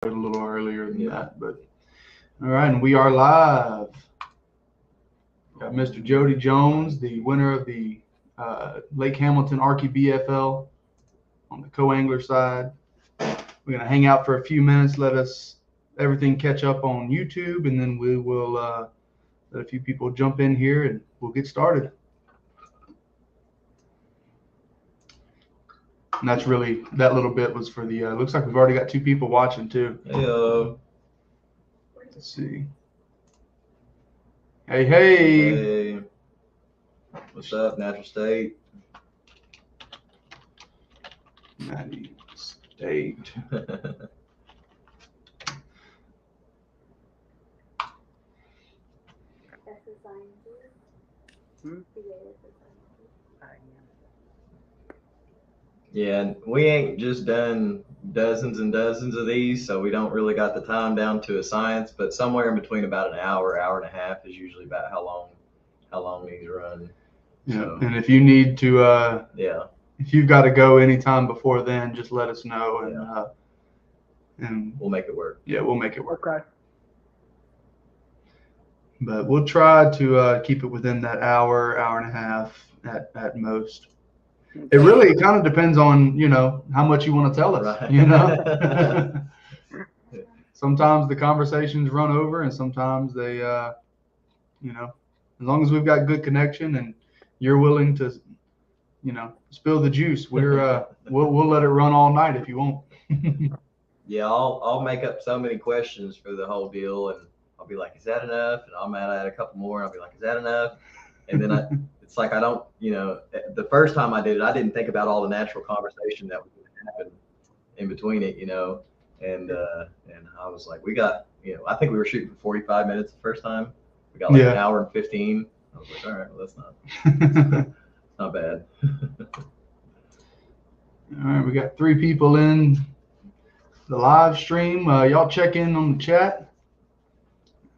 a little earlier than that, but all right, and we are live. Got Mr. Jody Jones, the winner of the Lake Hamilton Arkie BFL on the co-angler side. We're gonna hang out for a few minutes, let everything catch up on YouTube, and then we will let a few people jump in here, and we'll get started. And that's really, that little bit was for the, looks like we've already got 2 people watching too. Hey, let's see. Hey, hey. Hey. What's up, Natural State? Natty State. Yeah, and we ain't just done dozens and dozens of these, so we don't really got the time down to a science, but somewhere in between about an hour, hour and a half is usually about how long these run. Yeah, so, and if you need to, yeah, if you've got to go anytime before then, just let us know, and we'll make it work. Yeah, we'll make it work. Okay. But we'll try to keep it within that hour, hour and a half at most. Okay. It really kind of depends on, how much you want to tell us, Right. Sometimes the conversations run over, and sometimes they, as long as we've got good connection and you're willing to, spill the juice, we'll let it run all night if you want. Yeah, I'll make up so many questions for the whole deal, and I'll be like, is that enough? And I'll add a couple more, and I'll be like, is that enough? And then it's like I don't, the first time I did it, I didn't think about all the natural conversation that was going to happen in between it, and I was like, we got, I think we were shooting for 45 minutes the first time. We got like an hour and 15. I was like, all right, well, that's not bad. All right, we got 3 people in the live stream. Y'all check in on the chat.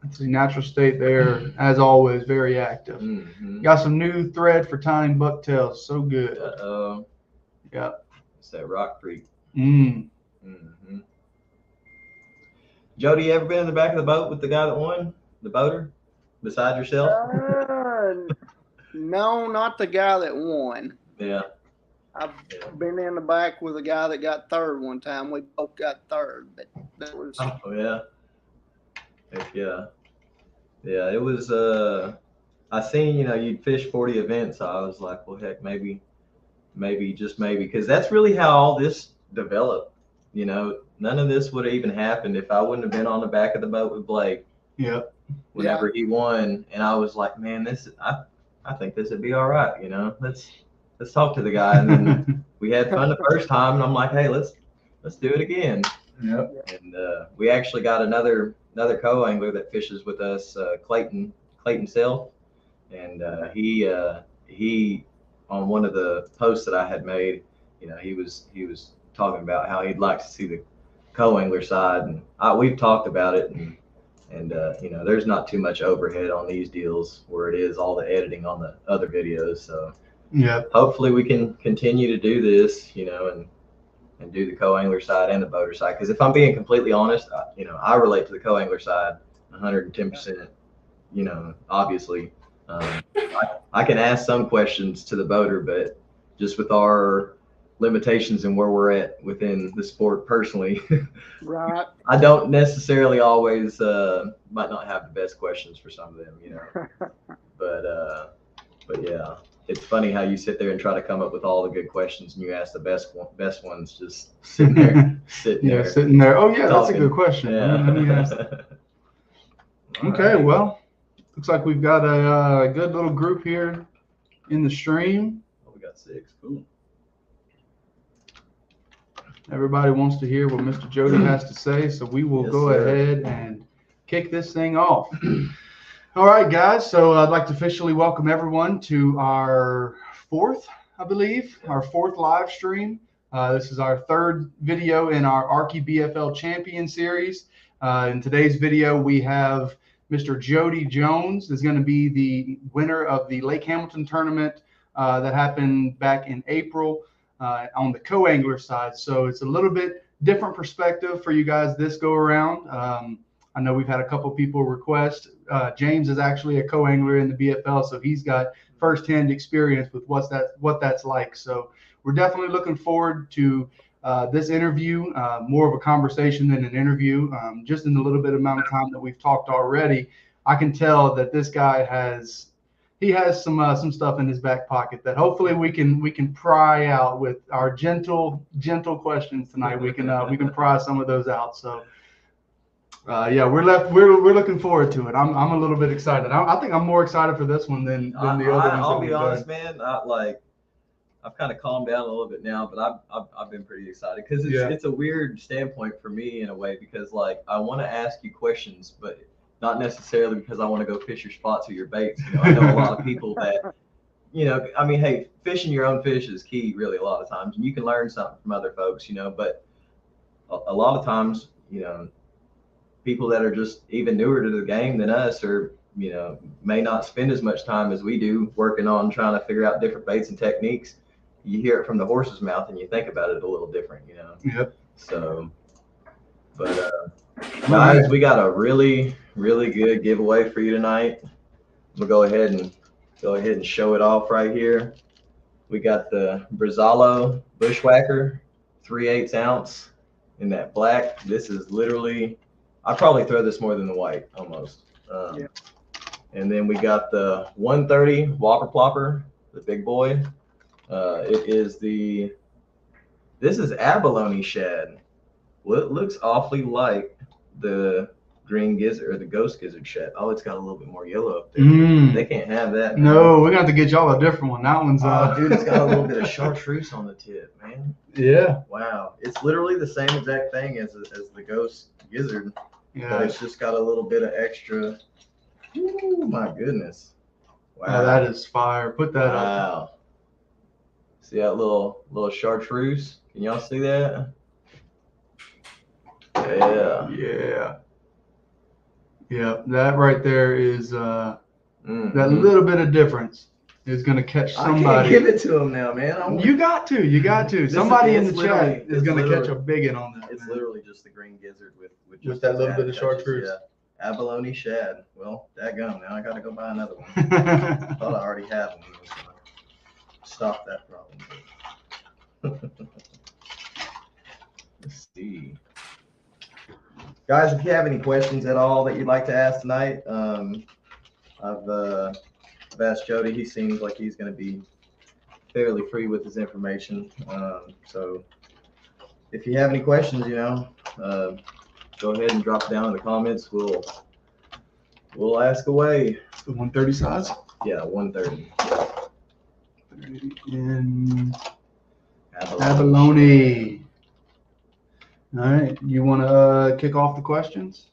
Let's see, Natural State there, as always, very active. Mm-hmm. Got some new thread for tying bucktails. So good. Uh-oh. Yeah. It's that Rock Creek. Mm-hmm. Jody, you ever been in the back of the boat with the guy that won? The boater? Beside yourself? No, not the guy that won. Yeah. I've been in the back with a guy that got third one time. We both got third, but that was. Oh, yeah. Heck yeah. Yeah, it was, I seen, you'd fish 40 events. So I was like, well, heck, maybe, because that's really how all this developed. None of this would have even happened if I wouldn't have been on the back of the boat with Blake. Yep. Whenever he won. And I was like, man, I think this would be all right. Let's talk to the guy. And then we had fun the first time, and I'm like, hey, let's do it again. Yep. And we actually got another co-angler that fishes with us, Clayton Self, and he on one of the posts that I had made, he was talking about how he'd like to see the co-angler side, and we've talked about it, and there's not too much overhead on these deals where it is all the editing on the other videos. So yeah, hopefully we can continue to do this, and do the co-angler side and the boater side. Because if I'm being completely honest, I relate to the co-angler side 110%. Obviously, I can ask some questions to the boater, but just with our limitations and where we're at within the sport personally, right, I don't necessarily always might not have the best questions for some of them, but yeah. It's funny how you sit there and try to come up with all the good questions, and you ask the best ones just sitting there. Sitting there. Oh yeah, talking. That's a good question. Yeah. Let me ask that. Okay, right. Well, looks like we've got a good little group here in the stream. Oh, we got 6. Cool. Everybody wants to hear what Mr. Jody has to say, so we will go ahead and kick this thing off. All right, guys, so I'd like to officially welcome everyone to our 4th, I believe, our 4th live stream. This is our 3rd video in our Arkie BFL Champion Series. In today's video, we have Mr. Jody Jones is going to be the winner of the Lake Hamilton tournament that happened back in April on the co-angler side. So it's a little bit different perspective for you guys this go around. I know we've had a couple people request. James is actually a co-angler in the BFL, so he's got firsthand experience with what that's like. So we're definitely looking forward to this interview, more of a conversation than an interview. Just in the little bit amount of time that we've talked already, I can tell that this guy has some stuff in his back pocket that hopefully we can pry out with our gentle questions tonight. We can pry some of those out. So yeah, we're looking forward to it. I'm a little bit excited. I think I'm more excited for this one than the other ones. I'll be honest, man. I've kind of calmed down a little bit now, but I've been pretty excited because it's a weird standpoint for me in a way, because like I want to ask you questions, but not necessarily because I want to go fish your spots or your baits. You know, I know a lot of people that, you know, I mean, hey, fishing your own fish is key really a lot of times, and you can learn something from other folks, you know, but a lot of times, you know, people that are just even newer to the game than us, or, you know, may not spend as much time as we do working on trying to figure out different baits and techniques. You hear it from the horse's mouth and you think about it a little different, you know? Yep. So, but guys, we got a really, really good giveaway for you tonight. We'll go ahead and show it off right here. We got the Brazalo Bushwhacker 3/8 ounce in that black. This is literally, I probably throw this more than the white almost. Yeah. And then we got the 130 Whopper Plopper, the big boy. This is abalone shad. Well, it looks awfully like the green gizzard or the ghost gizzard shad. Oh, it's got a little bit more yellow up there. They can't have that, man. No, we're gonna have to get y'all a different one. That one's dude, it's got a little bit of chartreuse on the tip, man. Yeah. Wow. It's literally the same exact thing as the ghost gizzard. Yeah. But it's just got a little bit of extra. Ooh, my goodness. Wow. Oh, that is fire. Put that up. Wow. See that little chartreuse? Can y'all see that? Yeah. Yeah. Yeah. That right there is that little bit of difference is gonna catch somebody. I can't give it to him now, man. You got to. Somebody in the chat is gonna catch a big one on that. It's literally just the green gizzard with just that little bit of chartreuse. Yeah. Abalone shad. Well, dadgum, now I gotta go buy another one. I thought I already had one. Stop that problem. Let's see. Guys, if you have any questions at all that you'd like to ask tonight, I've asked Jody. He seems like he's going to be fairly free with his information. So if you have any questions, you know, go ahead and drop it down in the comments. We'll ask away. The 130 size? Yeah, 130. In abalone. All right. You want to kick off the questions,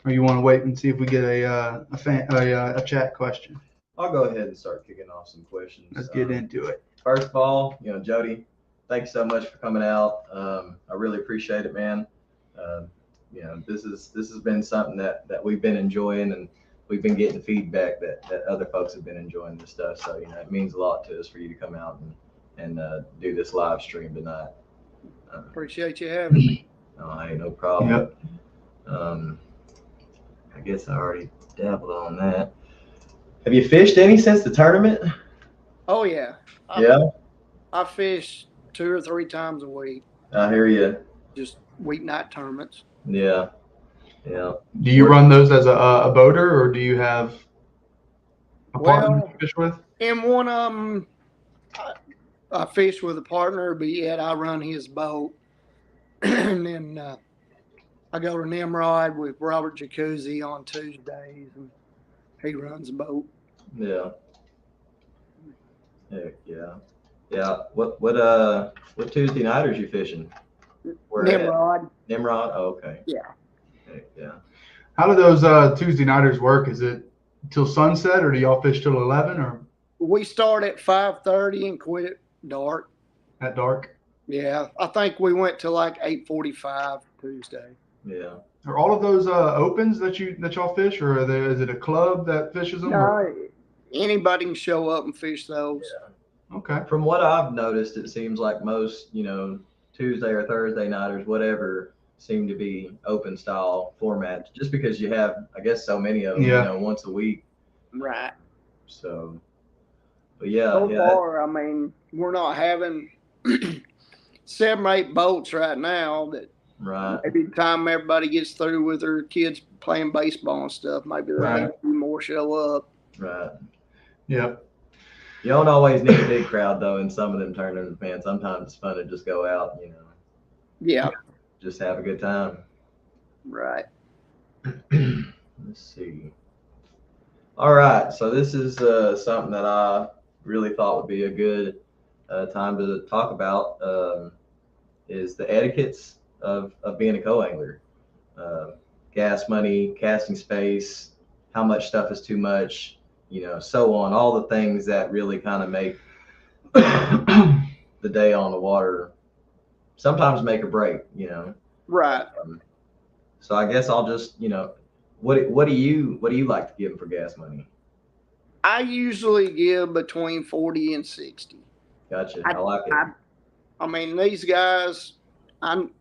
or you want to wait and see if we get a chat question? I'll go ahead and start kicking off some questions. Let's get into it. First of all, you know, Jody, thanks so much for coming out. I really appreciate it, man. You know, this has been something that we've been enjoying, and we've been getting feedback that other folks have been enjoying this stuff. So, you know, it means a lot to us for you to come out and do this live stream tonight. Appreciate you having me. Oh, hey, no problem. Yep. I guess I already dabbled on that. Have you fished any since the tournament? Oh yeah. I fish 2 or 3 times a week. I hear you. Just weeknight tournaments. Yeah. Yeah. Do you run those as a boater, or do you have a partner to fish with? In one of them, I fish with a partner, but yet I run his boat. And then I go to Nimrod with Robert Jacuzzi on Tuesdays, and he runs a boat. Yeah. Heck yeah. Yeah. What Tuesday nighters you fishing? Nimrod. Nimrod? Oh, okay. Yeah. Heck yeah. How do those Tuesday nighters work? Is it till sunset, or do y'all fish till 11, or? We start at 5:30 and quit at dark. At dark? Yeah, I think we went to like 8:45 Tuesday. Yeah. Are all of those opens that y'all fish, or is it a club that fishes them? No, anybody can show up and fish those. Yeah. Okay. From what I've noticed, it seems like most, you know, Tuesday or Thursday nighters, whatever, seem to be open style formats, just because you have, I guess, so many of them, Yeah. you know, once a week. Right. So, but yeah, So yeah, far, I mean, we're not having 7 or 8 boats right now. That right. maybe the time everybody gets through with their kids playing baseball and stuff, maybe there'll be Right. a few more show up. Right. Yep. You don't always need a big crowd though in some of them tournaments, man. Sometimes it's fun to just go out, you know, Yeah. just have a good time. Right. Let's see. All right, so this is something that I really thought would be a good time to talk about, is the etiquettes of being a co-angler. Gas money, casting space, how much stuff is too much, you know, so on. All the things that really kind of make the day on the water sometimes make or break, you know. Right. So I guess I'll just, you know, what do you like to give them for gas money? I usually give between 40 and 60. Gotcha. I like it. I mean, these guys,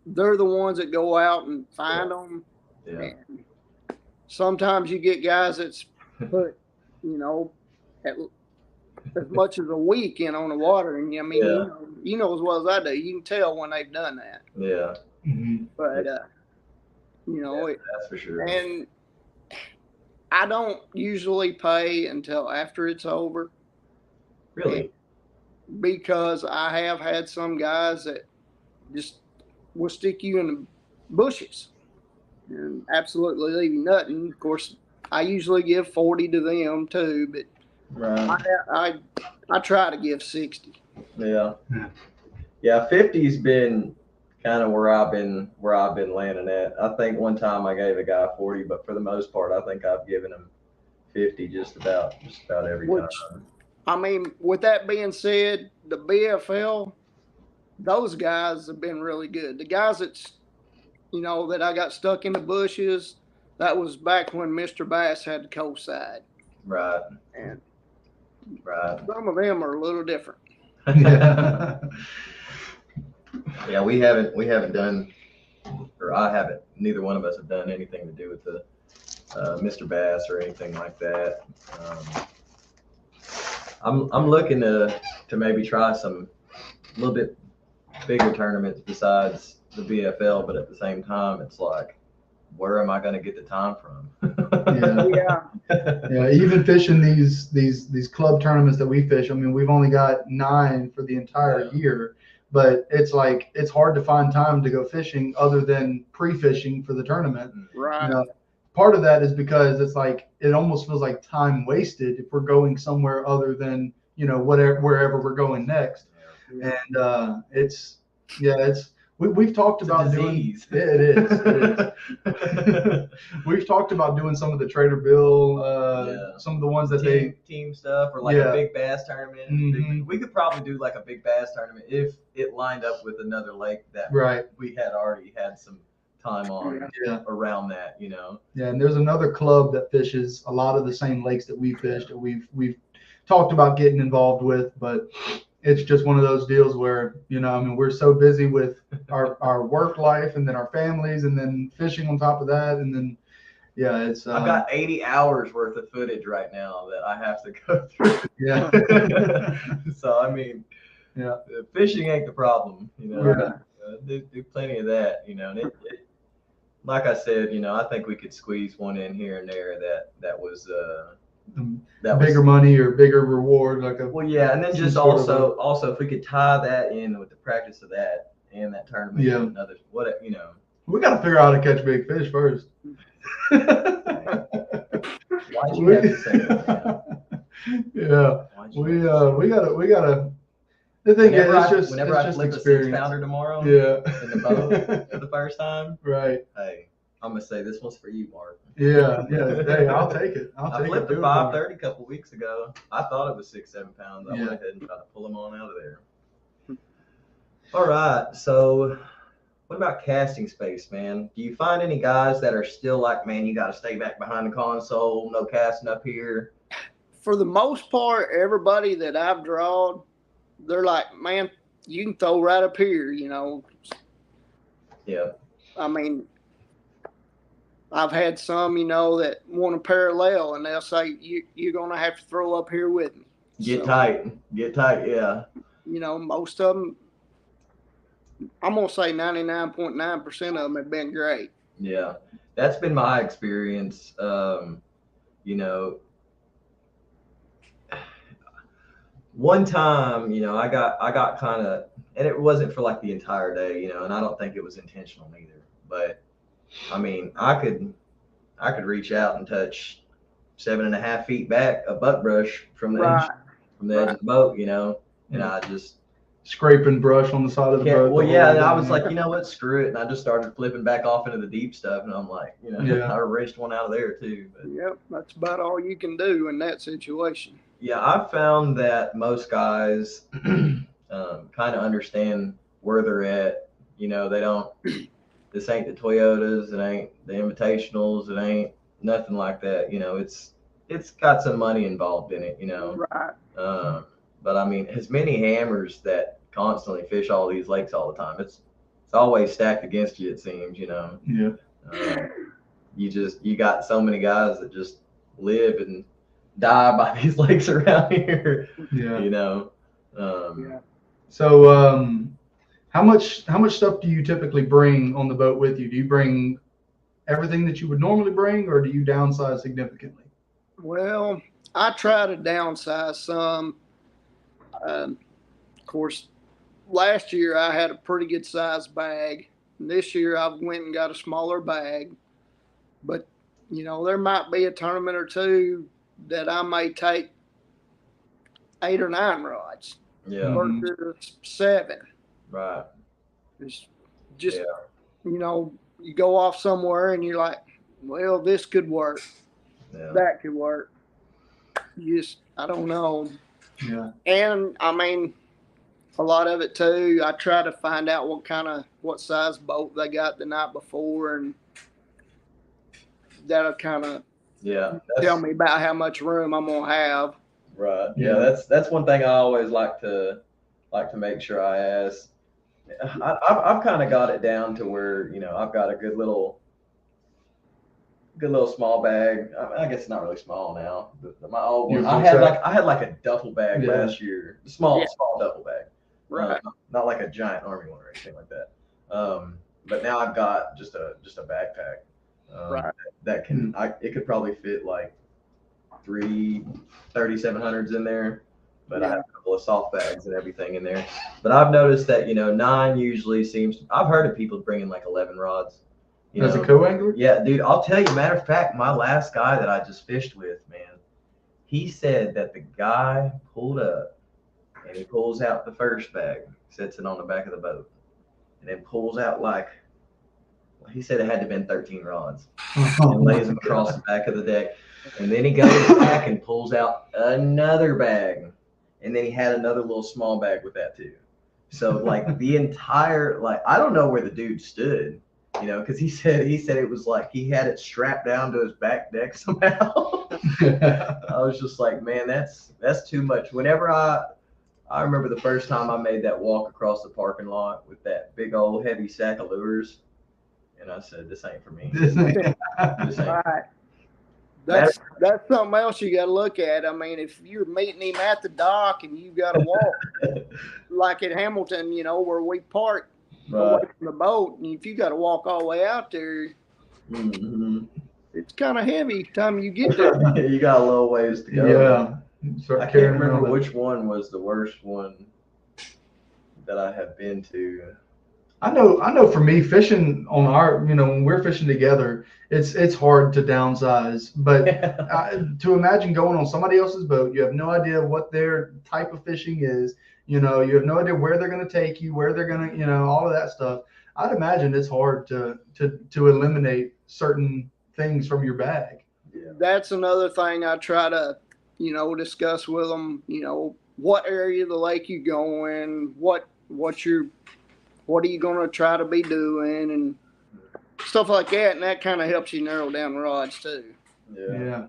they're the ones that go out and find them. Yeah. And sometimes you get guys that's put, you know, as much as a week in on the water. And I mean, Yeah. you know as well as I do, you can tell when they've done that. Yeah. Mm-hmm. But, you know, that's for sure. And I don't usually pay until after it's over. Really? Because I have had some guys that just will stick you in the bushes and absolutely leave you nothing. Of course, I usually give 40 to them too, but right. I try to give 60. Yeah. Yeah, 50's been kind of where I've been landing at. I think one time I gave a guy 40, but for the most part, I think I've given him 50 just about every time. I mean, with that being said, the BFL, those guys have been really good. The guys that's, you know, that I got stuck in the bushes, that was back when Mr. Bass had the coast side. Right. And right. Some of them are a little different. Yeah. Yeah, we haven't done, or I haven't, neither one of us have done anything to do with the Mr. Bass or anything like that. I'm looking to maybe try some a little bit bigger tournaments besides the BFL, but at the same time, it's like, where am I going to get the time from? Yeah. Even fishing these club tournaments that we fish, I mean, we've only got 9 for the entire year, but it's like it's hard to find time to go fishing other than pre-fishing for the tournament. Right. You know, part of that is because it's like it almost feels like time wasted if we're going somewhere other than, you know, wherever we're going next. Yeah. And we've talked about doing it is. We've talked about doing some of the Trader Bill, some of the ones that team stuff, or like a big bass tournament. Mm-hmm. We could probably do like a big bass tournament if it lined up with another lake that we had already had some time on around that, you know. Yeah, and there's another club that fishes a lot of the same lakes that we fished that we've talked about getting involved with, but it's just one of those deals where, you know, I mean, we're so busy with our work life and then our families and then fishing on top of that. And then, it's. I've got 80 hours worth of footage right now that I have to go through. Yeah. So, I mean, fishing ain't the problem, you know. Do plenty of that, you know. And like I said, you know, I think we could squeeze one in here and there that was bigger money or bigger reward, like a. Well, yeah, and then just also if we could tie that in with the practice of that and that tournament, and another you know. We got to figure out how to catch big fish first. Why'd you have to say that? Yeah, we gotta. The thing is, whenever I flip experience. A 6-pounder tomorrow, in the boat for the first time, right? Hey, I'm gonna say this one's for you, Mark. Yeah. Hey, I'll take it. I flipped a 530 a couple weeks ago. I thought it was 6-7 pounds. I went ahead and tried to pull them on out of there. All right, so what about casting space, man? Do you find any guys that are still like, man, you got to stay back behind the console, no casting up here? For the most part, everybody that I've drawn, they're like, man, you can throw right up here, you know. Yeah. I mean, I've had some, you know, that want to parallel, and they'll say, you're going to have to throw up here with me. Get tight. Yeah. You know, most of them, I'm going to say 99.9% of them have been great. Yeah. That's been my experience. You know, one time, you know, I got kind of, and it wasn't for like the entire day, you know, and I don't think it was intentional either. But I mean, I could reach out and touch 7.5 feet back a buckbrush from the edge of the boat, you know, and I just scraping brush on the side of the boat. Well, yeah, and I was like, you know what, screw it, and I just started flipping back off into the deep stuff, and I'm like, you know, I wrenched one out of there too. But, yep, that's about all you can do in that situation. Yeah, I've found that most guys kind of understand where they're at. You know, they don't. This ain't the Toyotas, it ain't the Invitationals, it ain't nothing like that. You know, it's got some money involved in it. You know, right. But I mean, as many hammers that constantly fish all these lakes all the time, it's always stacked against you. It seems, you know. Yeah. You got so many guys that just live and die by these lakes around here. Yeah. You know. Yeah. So, how much stuff do you typically bring on the boat with you? Do you bring everything that you would normally bring, or do you downsize significantly? Well, I try to downsize some. Of course, last year I had a pretty good size bag. This year I went and got a smaller bag. But, you know, there might be a tournament or two that I may take 8 or 9 rods. Yeah. Versus 7. Right. It's just, you know, you go off somewhere and you're like, well, this could work. Yeah. That could work. You just, I don't know. Yeah. And I mean, a lot of it too, I try to find out what size boat they got the night before, and that'll kind of tell me about how much room I'm gonna have. Right. Yeah. That's one thing I always like to make sure I ask. I've kind of got it down to where, you know, I've got a good little small bag. I guess it's not really small now. My old one, I had like a duffel bag last year, small duffel bag. Right. Not like a giant army one or anything like that. But now I've got just a backpack. Right. That can it could probably fit like 3 3700s in there. But I have a couple of soft bags and everything in there. But I've noticed that, you know, 9 usually seems. I've heard of people bringing like 11 rods. As a co-angler? Yeah, dude. I'll tell you. Matter of fact, my last guy that I just fished with, man, he said that the guy pulled up and he pulls out the first bag, sets it on the back of the boat, and then pulls out he said it had to have been 13 rods, and lays them across the back of the deck. And then he goes back and pulls out another bag. And then he had another little small bag with that too. So like the entire, like, I don't know where the dude stood, you know, because he said it was like he had it strapped down to his back deck somehow. I was just like, man, that's too much. Whenever I remember the first time I made that walk across the parking lot with that big old heavy sack of lures, and I said, this ain't for me. This ain't. Right. That's something else you got to look at. I mean, if you're meeting him at the dock and you got to walk, like at Hamilton, you know, where we park away from the boat, and if you got to walk all the way out there, it's kind of heavy time you get there. You got a little ways to go. Yeah. I can't remember which one was the worst one that I have been to. I know for me, fishing on our, you know, when we're fishing together, it's hard to downsize. But to imagine going on somebody else's boat, you have no idea what their type of fishing is. You know, you have no idea where they're going to take you, where they're going to, you know, all of that stuff. I'd imagine it's hard to eliminate certain things from your bag. Yeah. That's another thing I try to, you know, discuss with them. You know, what area of the lake you going, what are you going to try to be doing, and stuff like that. And that kind of helps you narrow down rods too. Yeah.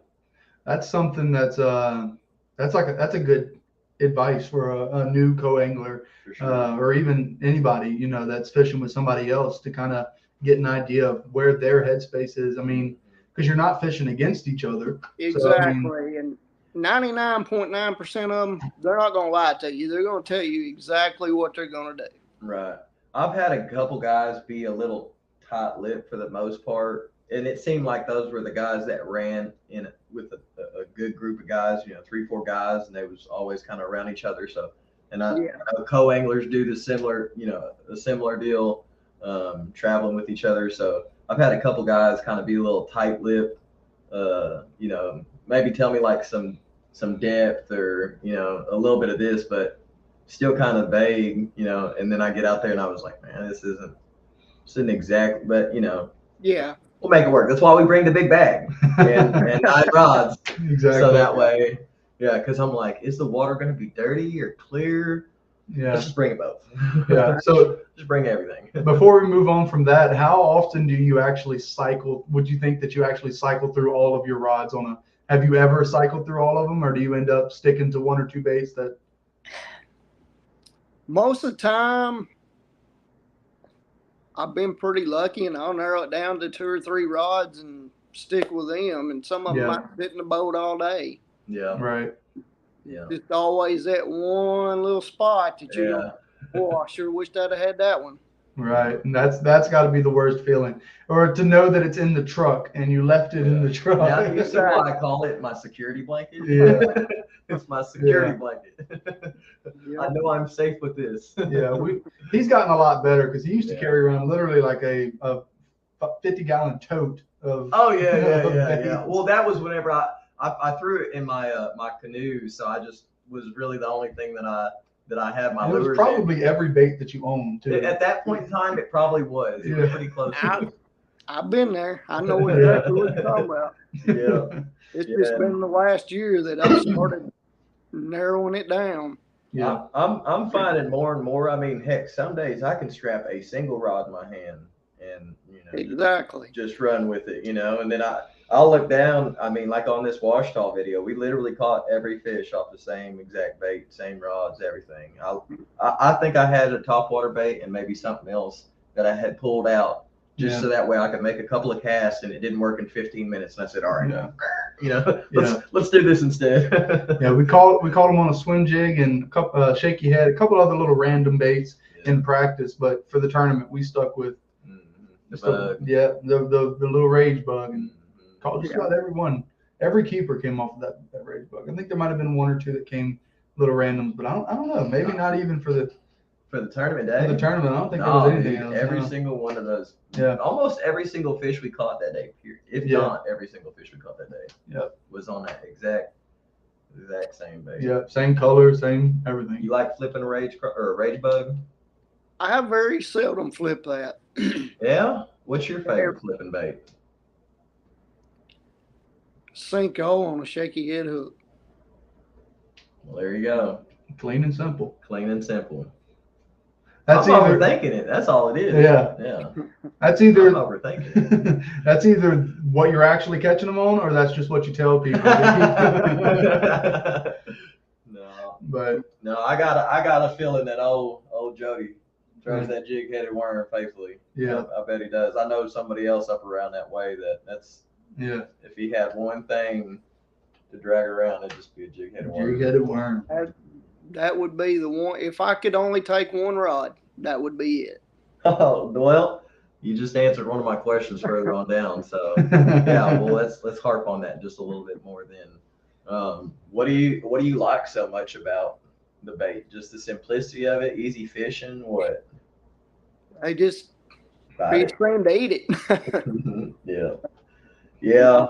That's something that's a good advice for a new co-angler, For sure. or even anybody, you know, that's fishing with somebody else to kind of get an idea of where their headspace is. I mean, because you're not fishing against each other. Exactly. So, I mean, And 99.9% of them, they're not going to lie to you. They're going to tell you exactly what they're going to do. Right. I've had a couple guys be a little tight-lipped for the most part, and it seemed like those were the guys that ran in with a good group of guys, you know, 3-4 guys, and they was always kind of around each other. So, and I know co-anglers do the similar, you know, a similar deal, traveling with each other. So I've had a couple guys kind of be a little tight-lipped, you know, maybe tell me like some depth or, you know, a little bit of this, but still kind of vague, you know. And then I get out there and I was like, man, this isn't exact, but you know, Yeah. we'll make it work. That's why we bring the big bag and 9 rods. exactly. So that way, yeah, because I'm like, is the water going to be dirty or clear? Yeah. Let's just bring it both. Yeah. So just bring everything. before we move on from that, how often do you actually cycle? Would you think that you actually cycle through all of your rods on a? Have you ever cycled through all of them, or do you end up sticking to 1 or 2 baits that? Most of the time, I've been pretty lucky, and I'll narrow it down to 2 or 3 rods and stick with them. And some of them might sit in the boat all day. Yeah. Right. Yeah. Just always that one little spot that you go, oh, I sure wish I'd have had that one. Right, and that's got to be the worst feeling, or to know that it's in the truck and you left it in the truck. Now you see why I call it my security blanket. Yeah. It's my security blanket. I know I'm safe with this. Yeah, he's gotten a lot better because he used to carry around literally like a 50-gallon tote of. Oh yeah. Well, that was whenever I threw it in my my canoe, so I just was really the only thing that I had my lures. It was probably every bait that you owned too. At that point in time, it probably was. It was pretty close. I've been there. I know exactly what you're talking about. Yeah. It's just been the last year that I've started narrowing it down. Yeah. I'm finding more and more. I mean, heck, some days I can strap a single rod in my hand and, you know, exactly just run with it, you know, and then I'll look down. I mean, like on this wash tall video, we literally caught every fish off the same exact bait, same rods, everything. I think I had a topwater bait and maybe something else that I had pulled out just so that way I could make a couple of casts, and it didn't work in 15 minutes. And I said, all right, you know, let's do this instead. Yeah, we caught him on a swim jig and a couple shaky head, a couple other little random baits in practice, but for the tournament we stuck with the bug. The little rage bug, and caught just about every keeper came off of that rage bug. I think there might have been 1 or 2 that came little randoms, but I don't know, maybe not even for the tournament day. For the tournament, I don't think there was anything else. Every single one of those. Yeah. Almost every single fish we caught that day, if not every single fish we caught that day, was on that exact same bait. Yeah, same color, same everything. You like flipping a rage bug? I very seldom flip that. Yeah? What's your favorite flipping bait? Cinco on a shaky head hook. Well, there you go. Clean and simple. Clean and simple. That's I'm overthinking it. That's all it is. Yeah. That's either I'm overthinking it. That's either what you're actually catching them on, or that's just what you tell people. No, I got a feeling that old Jody throws that jig-headed worm faithfully. Yeah, I bet he does. I know somebody else up around that way that's. Yeah. If he had one thing to drag around, it'd just be a jig-headed worm. Jig-headed worm. That would be the one. If I could only take 1 rod, that would be it. Oh, well, you just answered one of my questions further on down. So yeah, well, let's harp on that just a little bit more then. What do you like so much about the bait? Just the simplicity of it, easy fishing, what? They just be ashamed to eat it. Yeah.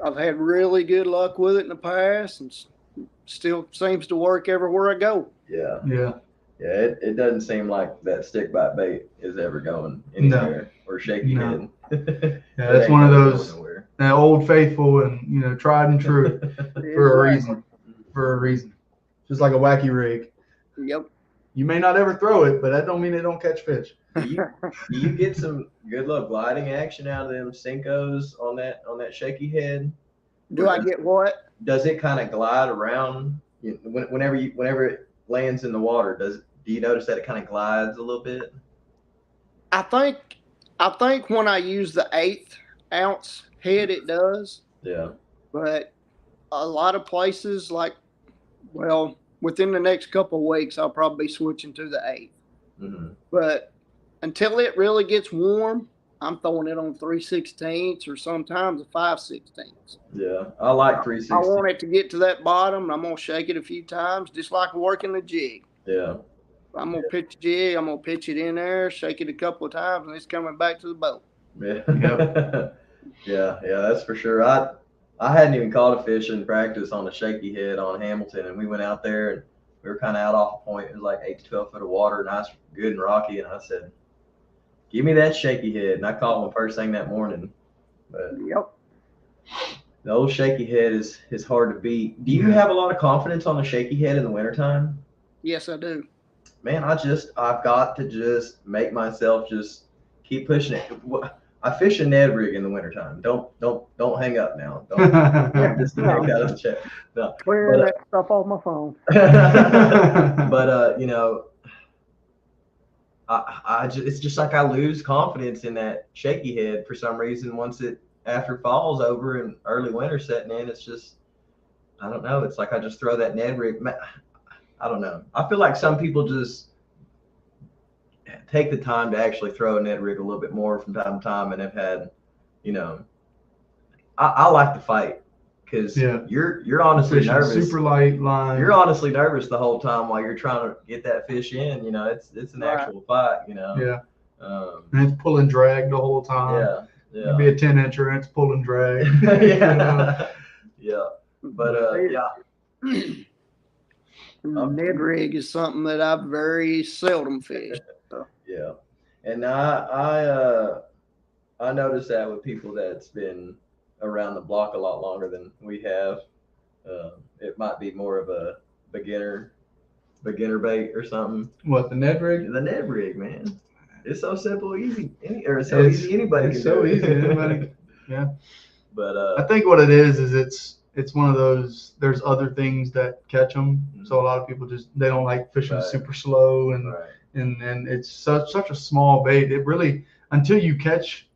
I've had really good luck with it in the past, and still seems to work everywhere I go. Yeah. It doesn't seem like that stick bite bait is ever going anywhere or shaky head. Yeah, that's one of those old faithful and tried and true for a reason. For a reason, just like a wacky rig. Yep. You may not ever throw it, but that don't mean it don't catch fish. Do you get some good little gliding action out of them Cincos on that shaky head? Do I get what? Does it kind of glide around whenever it lands in the water? Do you notice that it kind of glides a little bit? I think when I use the 1/8 ounce head, it does. Yeah. But a lot of places, like, well, within the next couple of weeks, I'll probably be switching to the 1/8. Mm-hmm. But until it really gets warm, I'm throwing it on 3/16 or sometimes a 5/16. Yeah, I like I 360. want it to get to that bottom. I'm gonna shake it a few times, just like working the jig. Yeah. I'm gonna pitch a jig. I'm gonna pitch it in there, shake it a couple of times, and it's coming back to the boat. Yeah. Yep. Yeah, that's for sure. I hadn't even caught a fish in practice on a shaky head on Hamilton, and we went out there and we were kind of out off the point. It was like 8 to 12 foot of water, nice, good and rocky. And I said, "Give me that shaky head." And I caught one first thing that morning. But Yep. the old shaky head is hard to beat. Do you have a lot of confidence on the shaky head in the wintertime? Yes, I do. Man, I've got to just make myself just keep pushing it. I fish a Ned rig in the wintertime. Don't hang up now. Don't just the heck out of the chat. No. Clearing that stuff off my phone. But it's just like I lose confidence in that shaky head for some reason after fall's over and early winter setting in. It's just, I don't know. It's like I just throw that Ned rig. I don't know. I feel like some people just take the time to actually throw a Ned rig a little bit more from time to time and have had, I like to fight because you're honestly fishing nervous. Super light line. You're honestly nervous the whole time while you're trying to get that fish in. It's an actual fight. Yeah. And it's pulling drag the whole time. Yeah. It'd be a 10-incher and it's pulling drag. Yeah. Yeah. But Ned rig is something that I very seldom fish. So. Yeah. And I noticed that with people that's been around the block a lot longer than we have. It might be more of a beginner bait or something. What, the Ned rig? The Ned rig, man. It's so simple, easy. It's so easy anybody can do it. It's so easy anybody. Yeah. But I think what it is it's one of those, there's other things that catch them. Mm-hmm. So a lot of people they don't like fishing super slow and it's such a small bait. It really, until you catch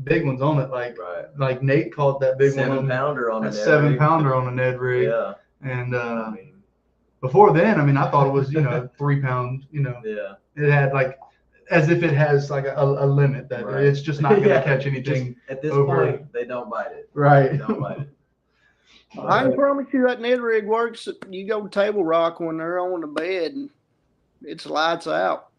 big ones on it, like Nate called that big 7-pounder on a 7-pounder on a Ned rig. Yeah. And before then, I thought it was 3 pound. Yeah. It had as if it has like a limit that it's just not going to catch anything. At this point, they don't bite it. Right. They don't bite it. I can promise you that Ned rig works. You go table rock when they're on the bed and it's lights out.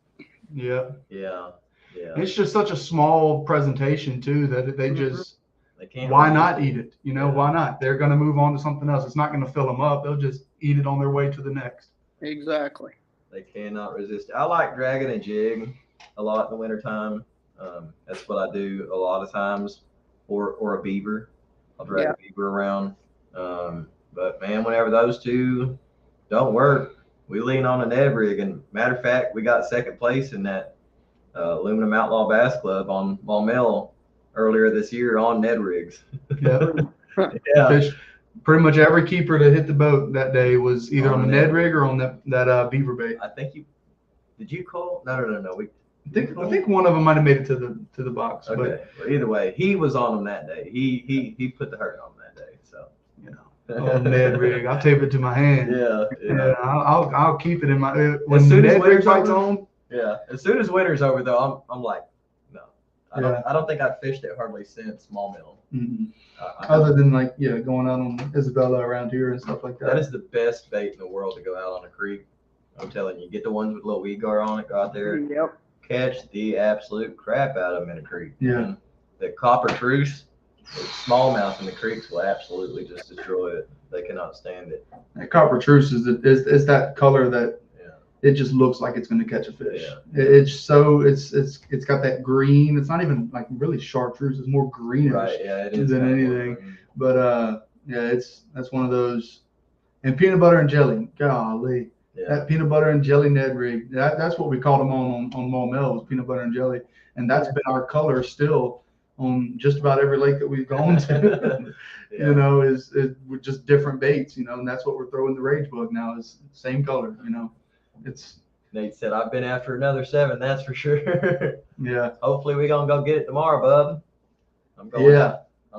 Yeah. Yeah. Yeah. It's just such a small presentation too that they just they can't. Why not eat it? Why not? They're going to move on to something else. It's not going to fill them up. They'll just eat it on their way to the next. Exactly. They cannot resist it. I like dragging a jig a lot in the wintertime. That's what I do a lot of times, or a beaver. I'll drag a beaver around. But man, whenever those two don't work, we lean on a Ned rig. And matter of fact, we got second place in that Aluminum Outlaw Bass Club on Maumelle earlier this year on Ned rigs. Yeah. Yeah. Fish, pretty much every keeper that hit the boat that day was either on the Ned rig or on that beaver bait. I think did you call? No. I think one of them might have made it to the box. Okay. But either way, he was on them that day. He put the hurt on that day. So on Ned rig, I'll tape it to my hand. Yeah. I'll keep it in my when the Ned rig fight's on. Yeah. As soon as winter's over, though, I'm like, no. I don't think I've fished it hardly since Maumelle. Mm-hmm. Other than going out on Isabella around here and stuff like that. That is the best bait in the world to go out on a creek. I'm telling you, get the ones with little weed gar on it, go out there. Yep. Catch the absolute crap out of them in a creek. Yeah. And the copper truce, the smallmouth in the creeks will absolutely just destroy it. They cannot stand it. That copper truce is that color that it just looks like it's going to catch a fish. Yeah. It's got that green. It's not even really chartreuse. It's more greenish than anything. But that's one of those. And peanut butter and jelly, golly. Yeah. That peanut butter and jelly Ned rig, that's what we called them on Maumelle, was peanut butter and jelly. And that's been our color still on just about every lake that we've gone to. Yeah. You know, is with just different baits, you know, and that's what we're throwing the rage bug now, is same color, you know. It's Nate said, I've been after another 7, that's for sure. yeah. Hopefully we gonna go get it tomorrow, bub. I'm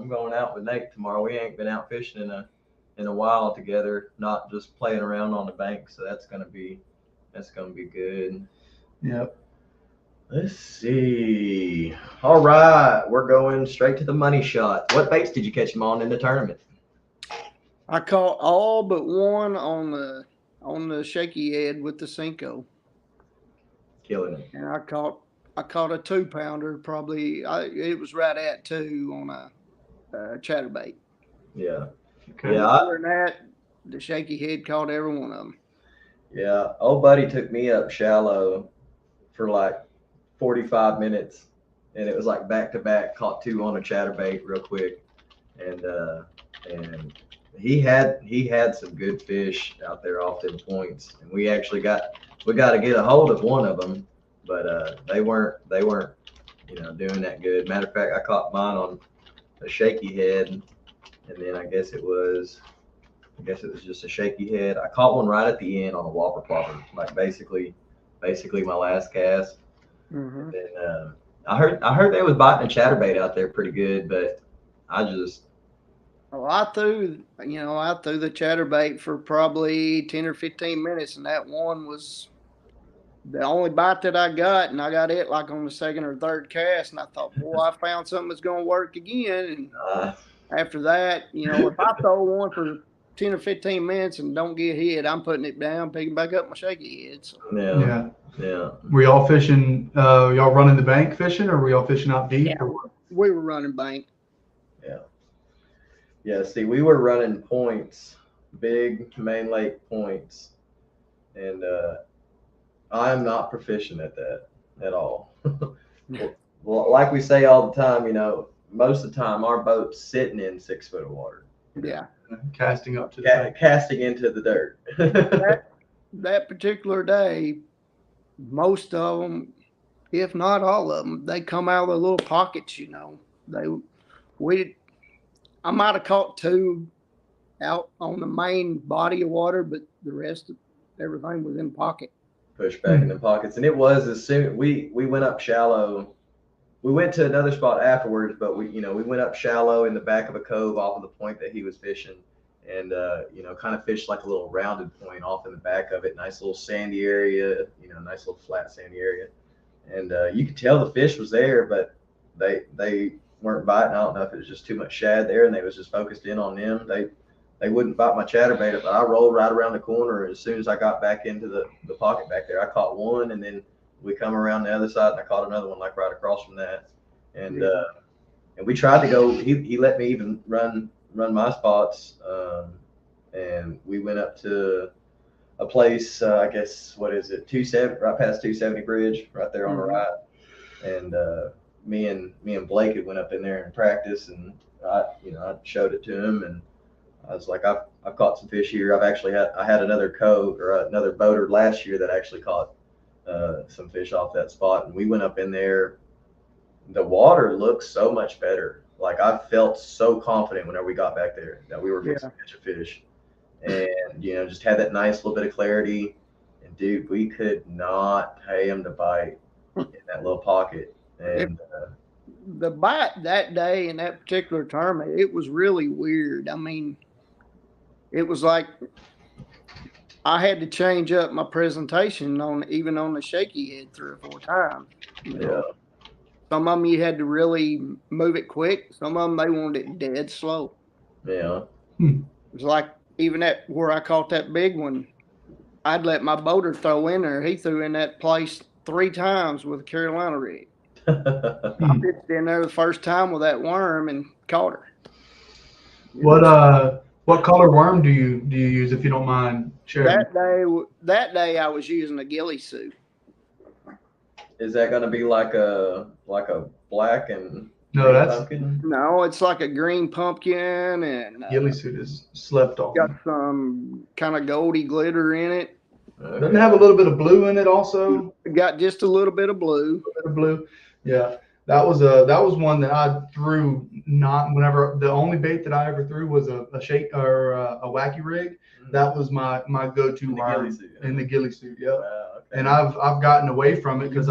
going out with Nate tomorrow. We ain't been out fishing in a while together, not just playing around on the bank. So that's gonna be good. Yep. Let's see. All right, we're going straight to the money shot. What baits did you catch them on in the tournament? I caught all but one on the shaky head with the Cinco. Killing it. And I caught a 2-pounder, probably. It was right at 2 on a chatterbait. Yeah. Okay. Yeah. Other than that, the shaky head caught every one of them. Yeah. Old buddy took me up shallow for like 45 minutes, and it was like back to back. Caught 2 on a chatterbait real quick, and he had some good fish out there off them points, and we got to get a hold of one of them, but they weren't doing that good. Matter of fact, I caught mine on a shaky head, and then I guess it was just a shaky head. I caught one right at the end on a whopper plopper, like basically my last cast. Mm-hmm. And then I heard they was biting a chatterbait out there pretty good, but I just. Well, I threw the chatterbait for probably 10 or 15 minutes, and that one was the only bite that I got, and I got it like on the second or third cast, and I thought, boy, I found something that's going to work again. And after that, if I throw one for 10 or 15 minutes and don't get hit, I'm putting it down, picking back up my shaky head. So. Yeah. Were y'all fishing, y'all running the bank fishing, or were y'all fishing out deep? Yeah, we were running bank. Yeah, see, we were running points, big main lake points, and I'm not proficient at that at all. Well, like we say all the time, most of the time our boat's sitting in 6 foot of water. Yeah. Casting up to the bank. Casting into the dirt. that particular day, most of them, if not all of them, they come out of the little pockets, I might have caught 2 out on the main body of water, but the rest of everything was in pocket. Push back in the pockets. And it was as soon we went up shallow. We went to another spot afterwards, but we went up shallow in the back of a cove off of the point that he was fishing, and kind of fished like a little rounded point off in the back of it. Nice little sandy area, nice little flat sandy area. And you could tell the fish was there, but they weren't biting. I don't know if it was just too much shad there and they was just focused in on them. They wouldn't bite my chatterbait, but I rolled right around the corner. As soon as I got back into the pocket back there, I caught one, and then we come around the other side and I caught another one like right across from that. And we tried to go, he let me even run my spots. And we went up to a place, I guess, what is it? 270, right past 270 bridge, right there on the right. And me and Blake had went up in there and practiced, and I showed it to him, and I was like, I've caught some fish here. I had another boater last year that actually caught some fish off that spot, and we went up in there. The water looked so much better. Like, I felt so confident whenever we got back there that we were fixing to catch a fish, and just had that nice little bit of clarity. And dude, we could not pay him to bite in that little pocket. And the bite that day in that particular tournament, it was really weird. I mean, it was like I had to change up my presentation even on the shaky head 3 or 4 times. Some of them you had to really move it quick. Some of them they wanted it dead slow. Yeah. It was like even where I caught that big one, I'd let my boater throw in there. He threw in that place 3 times with a Carolina rig. I fished in there the first time with that worm and caught her. What color worm do you use, if you don't mind sharing? That day I was using a ghillie suit. Is that going to be like a black and pumpkin? No, it's like a green pumpkin, and ghillie suit is slept on. Got some kind of goldy glitter in it. Doesn't it have a little bit of blue in it also? Got just a little bit of blue. Yeah. That was one that I threw not whenever the only bait that I ever threw was a shake or a wacky rig. That was my go-to worm in the ghillie suit. Yep. Okay. And I've gotten away from it because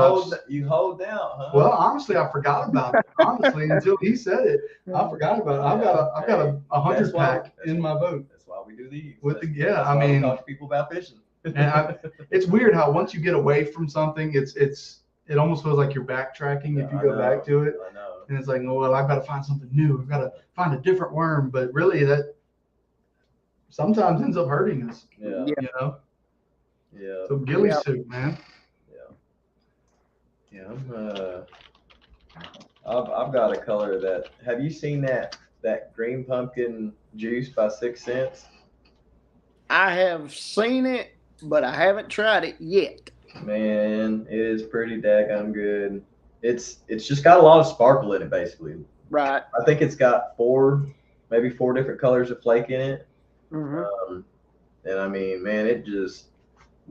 you hold down, huh? Well, honestly, I forgot about it. Honestly, until he said it, I forgot about it. I've got a 100 pack in my boat. That's why we do these. I mean, we talk to people about fishing. And it's weird how once you get away from something, it almost feels like you're backtracking if you go back to it. I know. And it's like, oh, well, I've got to find something new. I've got to find a different worm. But really, that sometimes ends up hurting us. Yeah. You know. Yeah. So ghillie suit, man. Yeah. I've got a color that. Have you seen that green pumpkin juice by 6 Cents? I have seen it, but I haven't tried it yet. Man, it is pretty daggone good. It's just got a lot of sparkle in it, basically. Right. I think it's got maybe four different colors of flake in it. Mm-hmm. And I mean, man, it just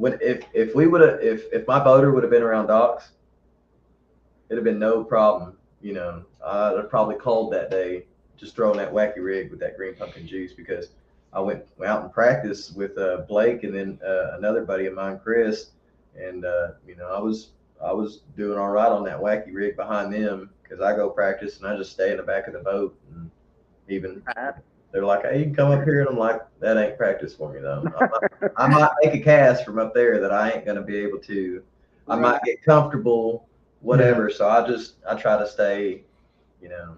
if my boater would have been around docks, it'd have been no problem. You know, I'd have probably called that day just throwing that wacky rig with that green pumpkin juice, because I went out and practiced with Blake and then another buddy of mine, Chris, and you know, I was doing all right on that wacky rig behind them, because I go practice and I just stay in the back of the boat, and even they're like, hey, you can come up here, and I'm like, that ain't practice for me though. I might make a cast from up there that I ain't gonna be able to. I might get comfortable, whatever. Yeah. So I try to stay, you know,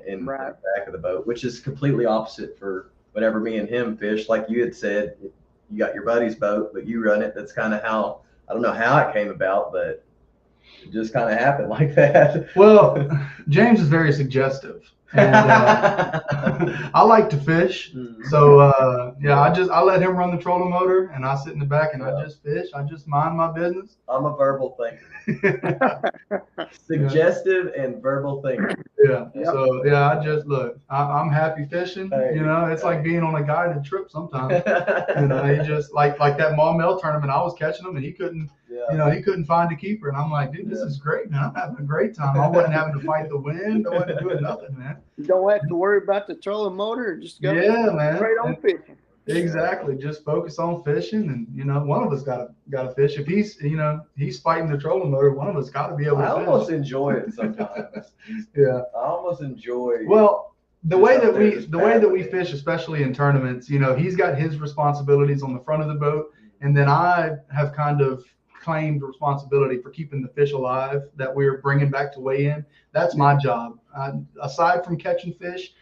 in the back of the boat, which is completely opposite for whenever me and him fish. Like you had said, you got your buddy's boat, but you run it. That's kind of how, I don't know how it came about, but it just kind of happened like that. Well, James is very suggestive. And I like to fish, so yeah, I let him run the trolling motor, and I sit in the back and I just fish. I just mind my business. I'm a verbal thinker. Suggestive and verbal thinker. Yeah. Yep. So yeah, I just look. I'm happy fishing. You know, it's like being on a guided trip sometimes. You know, he just like that Maumelle tournament. I was catching him, and he couldn't. You know, he couldn't find a keeper, and I'm like, dude, this is great, man. I'm having a great time. I wasn't having to fight the wind. I wasn't doing nothing, man. You don't have to worry about the trolling motor. Just go man. Straight on fishing. Exactly. Just focus on fishing, and you know, one of us got to fish. If he's fighting the trolling motor, one of us got to be able to fish. I almost enjoy it sometimes. Yeah. I almost enjoy. Well, the way that we fish, especially in tournaments, you know, he's got his responsibilities on the front of the boat, and then I have kind of claimed responsibility for keeping the fish alive that we're bringing back to weigh in. That's my job. Aside from catching fish,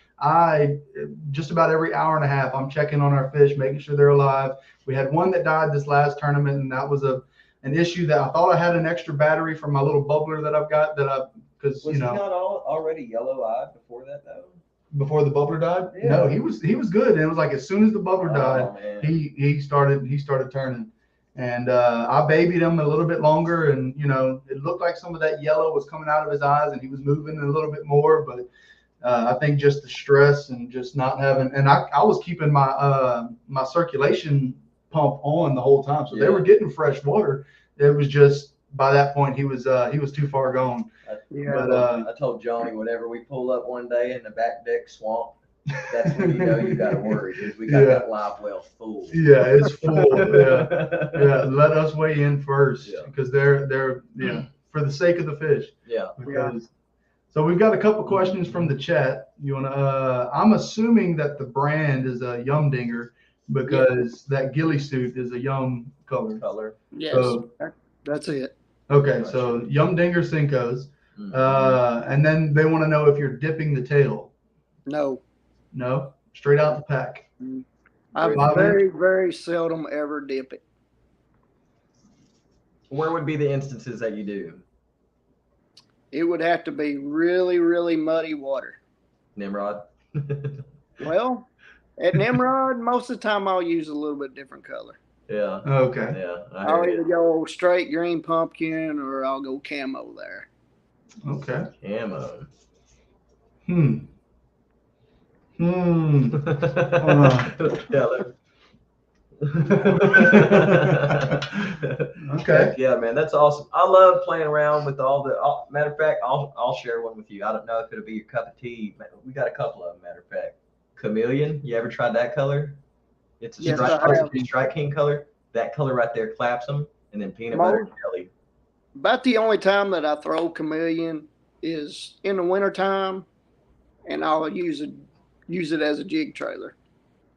just about every hour and a half, I'm checking on our fish, making sure they're alive. We had one that died this last tournament, and that was an issue that I thought I had an extra battery from my little bubbler that I've got because you know. Was he not already yellow-eyed before that though? Before the bubbler died? Yeah. No, he was good. And it was like as soon as the bubbler died, he started turning. And I babied him a little bit longer, and you know, it looked like some of that yellow was coming out of his eyes, and he was moving a little bit more. But I think just the stress and just not having, and I was keeping my circulation pump on the whole time, so they were getting fresh water. It was just by that point he was too far gone. I told Johnny, whenever we pull up one day in the back deck swamp, that's when you know you got to worry, because we got that live well full. Yeah, it's full. Yeah. Let us weigh in first, because they're for the sake of the fish. So we've got a couple questions from the chat. You wanna? I'm assuming that the brand is a Yum Dinger, because that ghillie suit is a Yum color. Yes, so, that's it. Okay, so Yum Dinger Cincos, and then they want to know if you're dipping the tail. No, straight out the pack. I very, very seldom ever dip it. Where would be the instances that you do? It would have to be really, really muddy water. Nimrod? Well, at Nimrod, most of the time I'll use a little bit different color. Yeah. Okay. Yeah. I'll either go straight green pumpkin, or I'll go camo there. Okay. Camo. Okay. Yeah, man, that's awesome. I love playing around with all the. Matter of fact, I'll share one with you. I don't know if it'll be your cup of tea. We got a couple of them. Matter of fact, chameleon. You ever tried that color? It's a Yes, strike, I have. strike king color. That color right there claps them, and then peanut butter and jelly. About the only time that I throw chameleon is in the wintertime, and I'll use it as a jig trailer.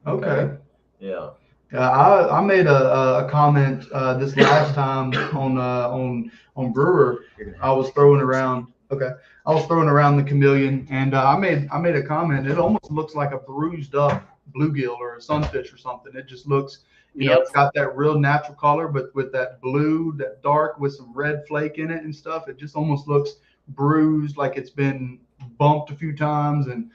Okay. Yeah. I made a comment this last time on Brewer. I was throwing around. Okay, I was throwing around the chameleon, and I made a comment. It almost looks like a bruised up bluegill or a sunfish or something. It just looks, you know, it's got that real natural color, but with that blue, that dark with some red flake in it and stuff. It just almost looks bruised, like it's been bumped a few times, and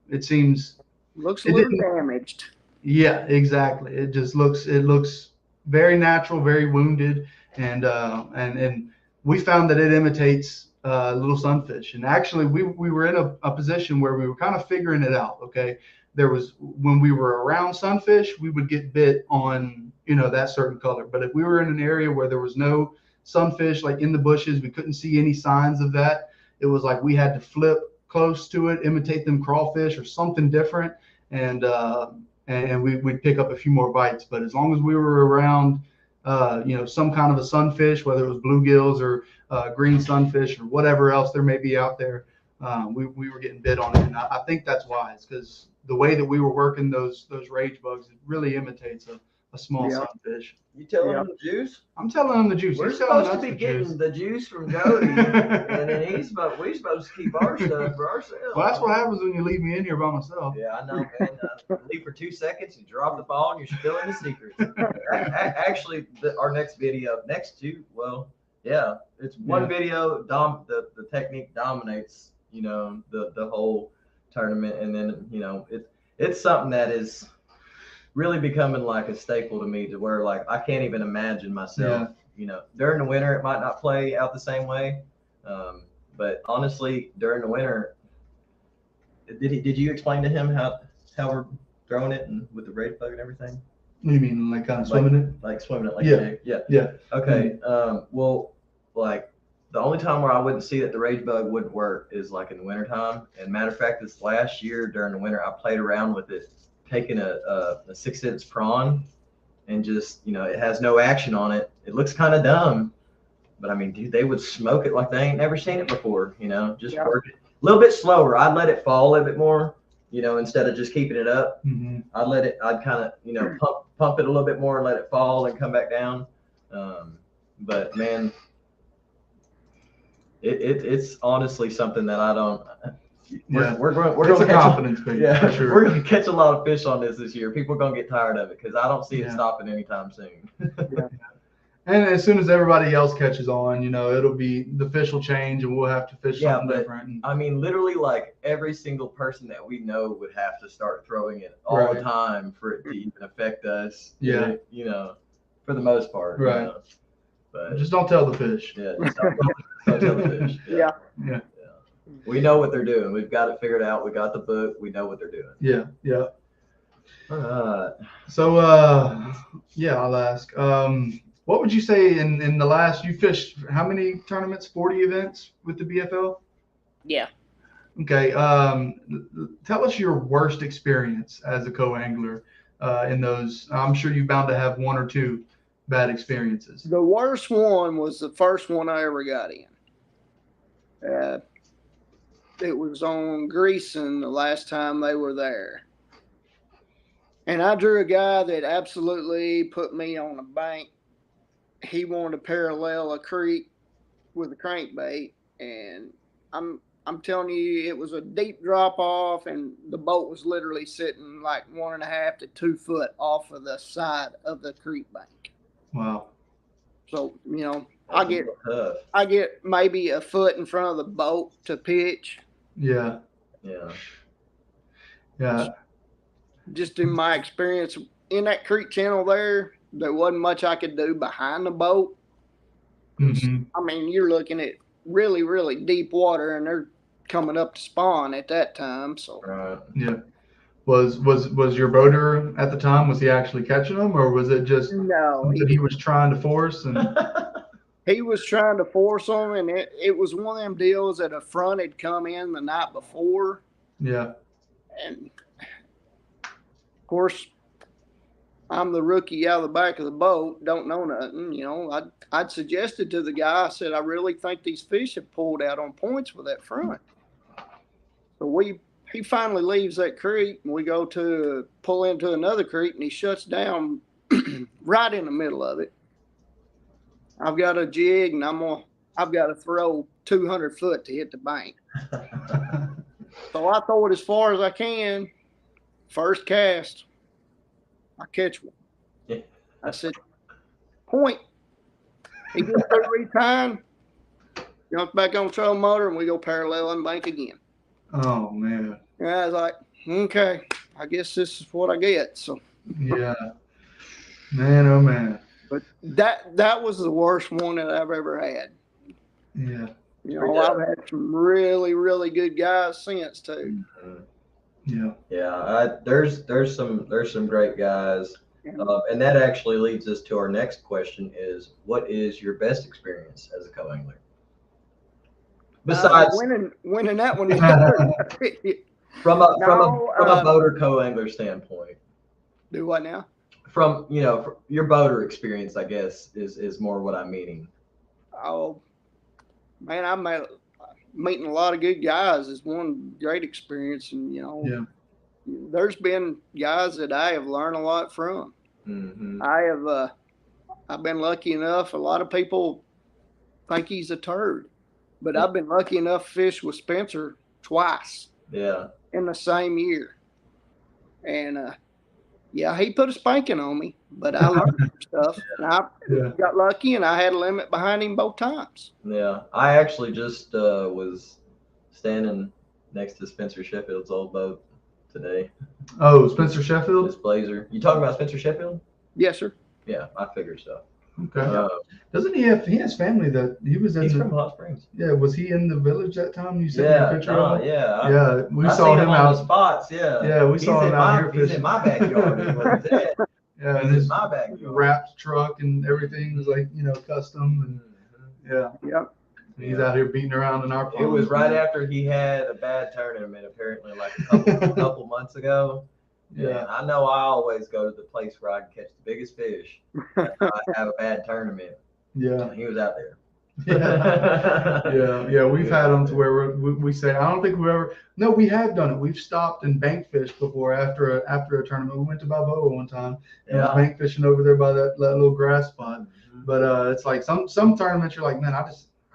it seems looks a little damaged. Yeah, exactly. It looks very natural, very wounded, and we found that it imitates little sunfish. And actually, we were in a position where we were kind of figuring it out. Okay, there was when we were around sunfish, we would get bit on that certain color. But if we were in an area where there was no sunfish, like in the bushes, we couldn't see any signs of that. It was like we had to flip close to it, imitate them crawfish or something different, and we'd pick up a few more bites. But as long as we were around, some kind of a sunfish, whether it was bluegills or green sunfish or whatever else there may be out there, we were getting bit on it. And I think that's why. It's because the way that we were working those rage bugs, it really imitates a small sunfish. You telling them the juice? I'm telling them the juice. We're supposed to be getting the juice from Jody, and then we're supposed to keep our stuff for ourselves. Well, that's what happens when you leave me in here by myself. Yeah, I know, man. Leave for 2 seconds, you drop the ball, and you're spilling the secrets. Actually, our next video, it's one video. The technique dominates, the whole tournament, and then it's something that is really becoming like a staple to me, to where like I can't even imagine myself. During the winter it might not play out the same way, but honestly, during the winter, did you explain to him how we're throwing it and with the rage bug and everything? What do you mean, like kind of swimming it? Like swimming it, like yeah. Okay. Well, like the only time where I wouldn't see that the rage bug wouldn't work is like in the wintertime. And matter of fact, this last year during the winter, I played around with it, taking a 6-inch prawn, and just, it has no action on it. It looks kind of dumb, but I mean, dude, they would smoke it like they ain't never seen it before, just work it a little bit slower. I'd let it fall a little bit more, instead of just keeping it up. Mm-hmm. I'd kind of, pump it a little bit more and let it fall and come back down. But man, it's honestly something that I don't. We're going to confidence piece. Yeah, for sure. We're going to catch a lot of fish on this year. People are going to get tired of it because I don't see it stopping anytime soon. And as soon as everybody else catches on, it'll be, the fish will change and we'll have to fish something different. I mean, literally, like every single person that we know would have to start throwing it all the time for it to even affect us. Yeah. For the most part. Right. But just don't tell the fish. Yeah. Just don't tell the fish. Yeah. We know what they're doing. We've got it figured out. We got the book. We know what they're doing. Yeah. So, I'll ask. What would you say in the last, you fished how many tournaments? 40 events with the BFL? Yeah. Okay. Tell us your worst experience as a co-angler in those. I'm sure you're bound to have one or two bad experiences. The worst one was the first one I ever got in. It was on Greason the last time they were there. And I drew a guy that absolutely put me on a bank. He wanted to parallel a creek with a crankbait. And I'm telling you, it was a deep drop off, and the boat was literally sitting like 1.5 to 2 foot off of the side of the creek bank. Wow. So, I get maybe a foot in front of the boat to pitch. Yeah. Just in my experience in that creek channel there wasn't much I could do behind the boat. Mm-hmm. I mean, you're looking at really, really deep water, and they're coming up to spawn at that time. So Yeah. Was your boater at the time, was he actually catching them, or was it just No, something he was trying to force? And he was trying to force them, and it was one of them deals that a front had come in the night before. yeah, And of course, I'm the rookie out of the back of the boat, don't know nothing. You know, I'd suggested to the guy, I said, I really think these fish have pulled out on points with that front. So he finally leaves that creek, and we go to pull into another creek, and he shuts down right in the middle of it. I've got a jig, and I've got to throw 200 foot to hit the bank. So I throw it as far as I can. First cast, I catch one. Yeah. I said, point. He gets through retying, jumps back on trolling motor, and we go parallel and bank again. oh man, And I was like, okay, I guess this is what I get. So yeah, man, oh man, but that was the worst one that I've ever had. yeah, You know, I've had some really, really good guys since too. yeah, Yeah, there's some great guys, and that actually leads us to our next question: is what is your best experience as a co-angler? Besides winning that one, from a boater co-angler standpoint. Do what now? From your boater experience, I guess is more what I'm meaning. Oh man, I'm meeting a lot of good guys is one great experience, and yeah, there's been guys that I have learned a lot from. Mm-hmm. I've been lucky enough. A lot of people think he's a turd, but I've been lucky enough to fish with Spencer twice. Yeah. In the same year, and yeah, he put a spanking on me, but I learned some stuff. And I got lucky, and I had a limit behind him both times. Yeah, I actually just was standing next to Spencer Sheffield's old boat today. Oh, Spencer Sheffield? His Blazer. You talking about Spencer Sheffield? Yes, sir. Yeah, I figured so. Okay. Doesn't he has family that he was in? He's from Hot Springs. Yeah, was he in the village that time? You sent me a picture of him? Yeah. We saw him out on the spots. Yeah. Yeah, we saw him out here fishing. He's in my backyard. Is what he's at. Yeah, and his my backyard. Wrapped truck and everything was like custom and Yep. He's out here beating around in our pond. It was right after he had a bad tournament, apparently, like a couple months ago. Yeah, and I know I always go to the place where I can catch the biggest fish. I have a bad tournament. Yeah, and he was out there. Yeah. We've had them to where we say, I don't think we've ever. No, we have done it. We've stopped and bank fished before after a tournament. We went to Balboa one time and was bank fishing over there by that little grass spot. Mm-hmm. But it's like some tournaments you're like, man, I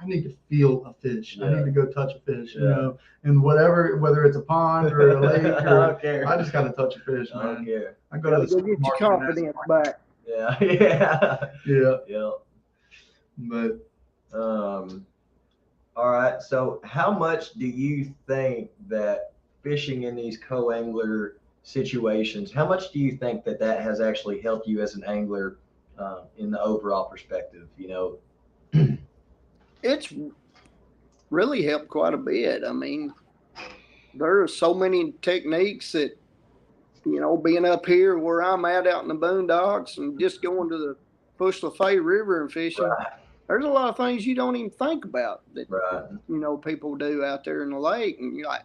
need to feel a fish. I need to go touch a fish, and whether it's a pond or a lake, I don't care. I just got to touch a fish, man. I don't care. I go to the get your confidence back. Yeah. But all right. So how much do you think that fishing in these co-angler situations, how much do you think that has actually helped you as an angler in the overall perspective? It's really helped quite a bit. I mean, there are so many techniques that, being up here where I'm at out in the boondocks and just going to the Push Lafay River and fishing, there's a lot of things you don't even think about that, people do out there in the lake. And you're like,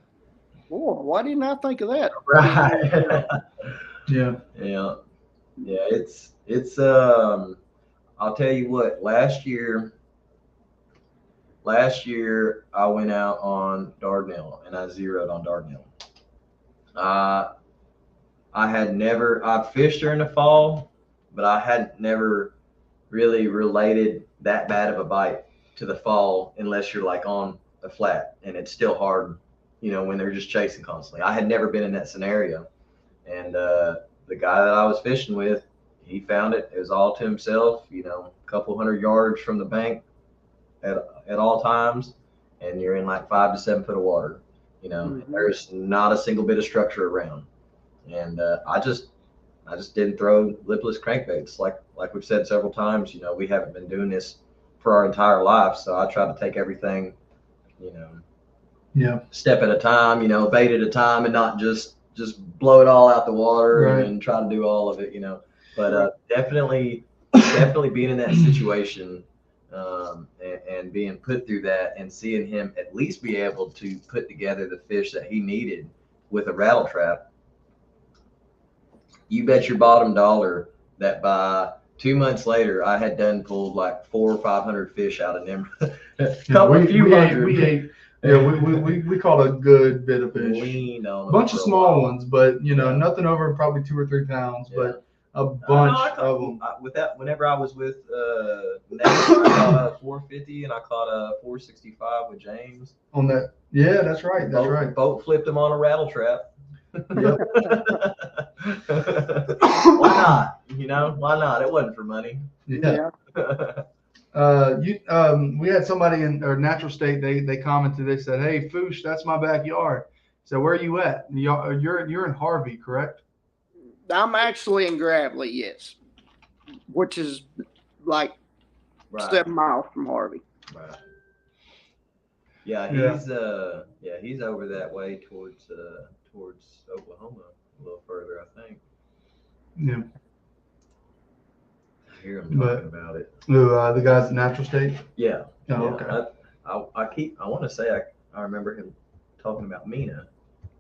boy, why didn't I think of that? Right. Yeah. It's I'll tell you what, last year I went out on Dardanelle and I zeroed on Dardanelle. I fished during the fall, but I had never really related that bad of a bite to the fall unless you're like on a flat and it's still hard, when they're just chasing constantly. I had never been in that scenario. And the guy that I was fishing with, he found it. It was all to himself, a couple 100 yards from the bank at all times, and you're in like 5 to 7 foot of water. There's not a single bit of structure around, and I just didn't throw lipless crankbaits like we've said several times. We haven't been doing this for our entire life, so I try to take everything, step at a time, bait at a time, and not just just blow it all out the water Right. and try to do all of it, But definitely being in that situation and being put through that and seeing him at least be able to put together the fish that he needed with a rattle trap. You bet your bottom dollar that by 2 months later, I had done pulled like 400 or 500 fish out of him. We caught a good bit of fish. Leaned on A bunch of small ones, but Yeah. nothing over probably 2 or 3 pounds, Yeah. but a bunch of them. With that, whenever I was with Nate, I caught a 450 and I caught a 465 with James. On that, yeah, that's right. That's right. Boat flipped him on a rattle trap. Yep. Why not? Why not? It wasn't for money. Yeah. We had somebody in our Natural State. They commented. They said, "Hey, Foosh, that's my backyard." So where are you at? You're in Harvey, correct? I'm actually in Gravely, yes, which is like 7 miles from Harvey. Right. Yeah, he's over that way towards Oklahoma a little further, I think. Yeah. I hear him talking about it. The guys at Natural State? Yeah. Oh, yeah. Okay. I want to say I remember him talking about Mina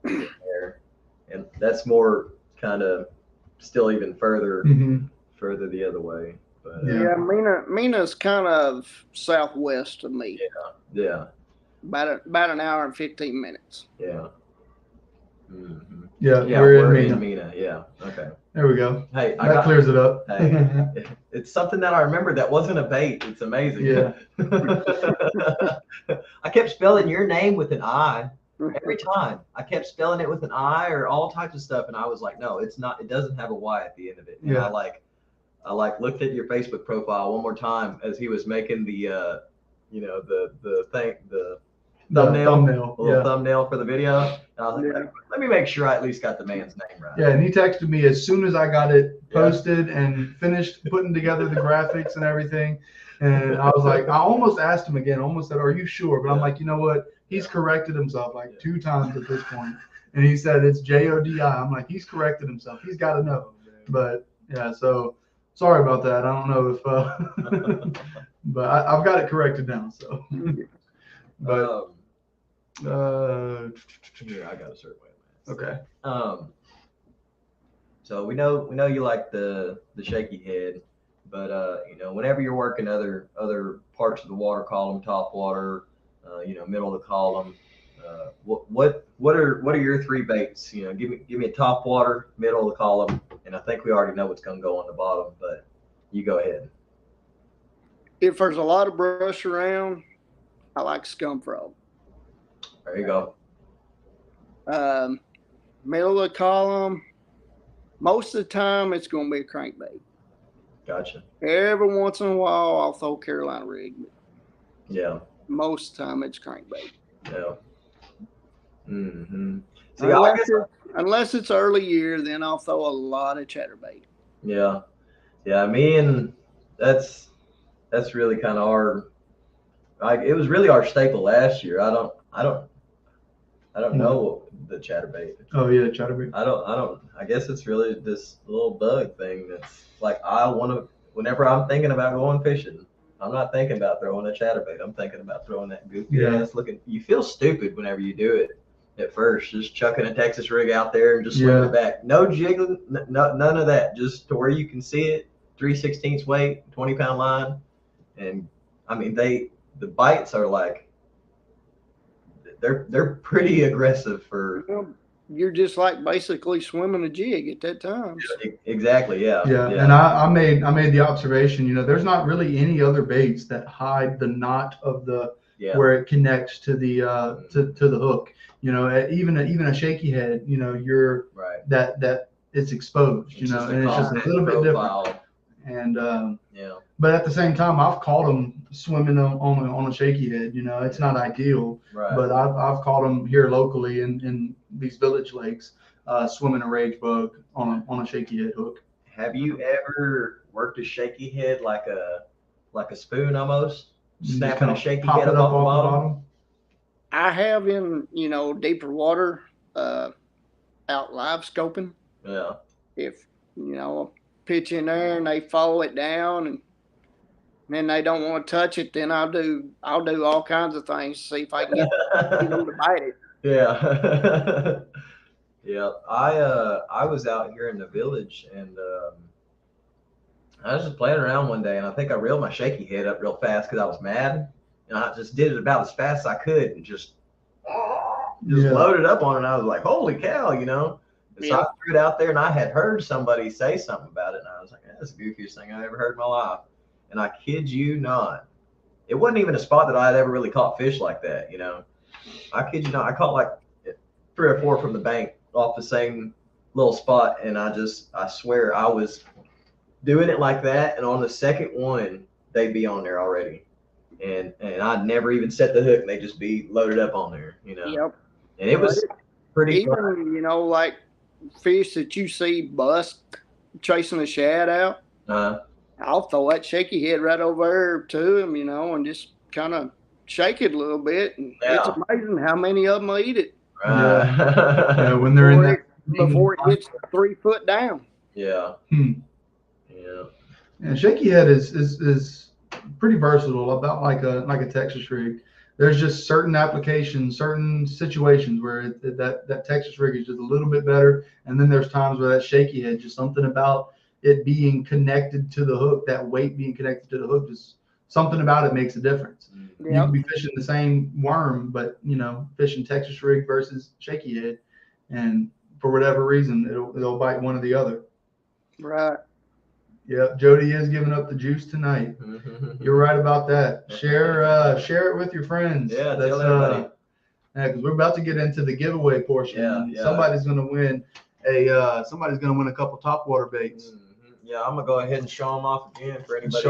there, and that's more kind of still even further the other way. But yeah, Mina's kind of southwest of me. Yeah. About an hour and 15 minutes. Yeah. Mm-hmm. Yeah, we're in Mina. Yeah. Okay. There we go. Hey, that clears it up. Hey, it's something that I remember that wasn't a bait. It's amazing. Yeah. I kept spelling your name with an I every time. I kept spelling it with an I or all types of stuff, and I was like, no, it's not. It doesn't have a Y at the end of it. And yeah. I looked at your Facebook profile one more time as he was making the thumbnail, thumbnail for the video. And I was like, let me make sure I at least got the man's name right. Yeah, and he texted me as soon as I got it posted and finished putting together the graphics and everything. And I was like, I almost asked him again, almost said, are you sure? But I'm like, you know what? He's corrected himself like 2 times at this point. And he said it's Jodi. I'm like, he's corrected himself. He's got to know. But yeah, so sorry about that. I don't know if, but I've got it corrected now. So, but. Here, I got a certain way. Okay. So we know you like the shaky head, but whenever you're working other parts of the water column, top water, middle of the column, what are your 3 baits? Give me a top water, middle of the column, and I think we already know what's going to go on the bottom, but you go ahead. If there's a lot of brush around, I like scum frog. There you go. Middle of the column, most of the time it's going to be a crankbait. Gotcha. Every once in a while I'll throw Carolina rig. Yeah. Most of the time it's crankbait. Yeah. Mm-hmm. See, unless it's early year, then I'll throw a lot of chatterbait. Yeah. Yeah. Me and that's really kind of it was really our staple last year. I don't know the chatterbait. Oh yeah, chatterbait. I don't. I guess it's really this little bug thing that's like whenever I'm thinking about going fishing, I'm not thinking about throwing a chatterbait. I'm thinking about throwing that goofy ass looking. You feel stupid whenever you do it at first, just chucking a Texas rig out there and just swinging it back. No jiggling, none of that. Just to where you can see it. 3/16 weight, 20-pound line, and I mean the bites are like. They're pretty aggressive for. You're just like basically swimming a jig at that time. Exactly. Yeah. And I made the observation. There's not really any other baits that hide the knot of the where it connects to the to the hook. Even a shaky head. You're right. That it's exposed. And it's just a little bit different. And but at the same time, I've caught them swimming on a shaky head. It's not ideal, but I've caught them here locally in these village lakes, swimming a rage bug on a shaky head hook. Have you ever worked a shaky head like a spoon almost, snapping a shaky head up off the bottom? I have in deeper water. out live scoping. Yeah. If, pitch in there and they follow it down and then they don't want to touch it, then I'll do all kinds of things to see if I can get them to bite it. Yeah. Yeah. I was out here in the village and I was just playing around one day and I think I reeled my shaky head up real fast because I was mad. And I just did it about as fast as I could and just loaded up on it. And I was like, holy cow, And so I threw it out there and I had heard somebody say something about it. And I was like, that's the goofiest thing I've ever heard in my life. And I kid you not, it wasn't even a spot that I had ever really caught fish like that, I kid you not, I caught like 3 or 4 from the bank off the same little spot. And I swear I was doing it like that. And on the second one, they'd be on there already. And I'd never even set the hook and they'd just be loaded up on there, Yep. And it was pretty fun. Even, like fish that you see bust chasing a shad out. I'll throw that shaky head right over there to him, and just kind of shake it a little bit. And it's amazing how many of them will eat it. Yeah, when they're in that. Before it gets 3 foot down. Yeah. Yeah. And shaky head is pretty versatile, about like a Texas rig. There's just certain applications, certain situations where that Texas rig is just a little bit better. And then there's times where that shaky head, just something about it being connected to the hook, that weight being connected to the hook, just something about it makes a difference. Yep. You can be fishing the same worm, but fishing Texas rig versus shaky head, and for whatever reason, it'll bite one or the other. Right. Yep. Jody is giving up the juice tonight. You're right about that. Share it with your friends. Yeah, tell everybody. Because we're about to get into the giveaway portion. Yeah. Somebody's gonna win a couple topwater baits. Yeah, I'm gonna go ahead and show them off again for anybody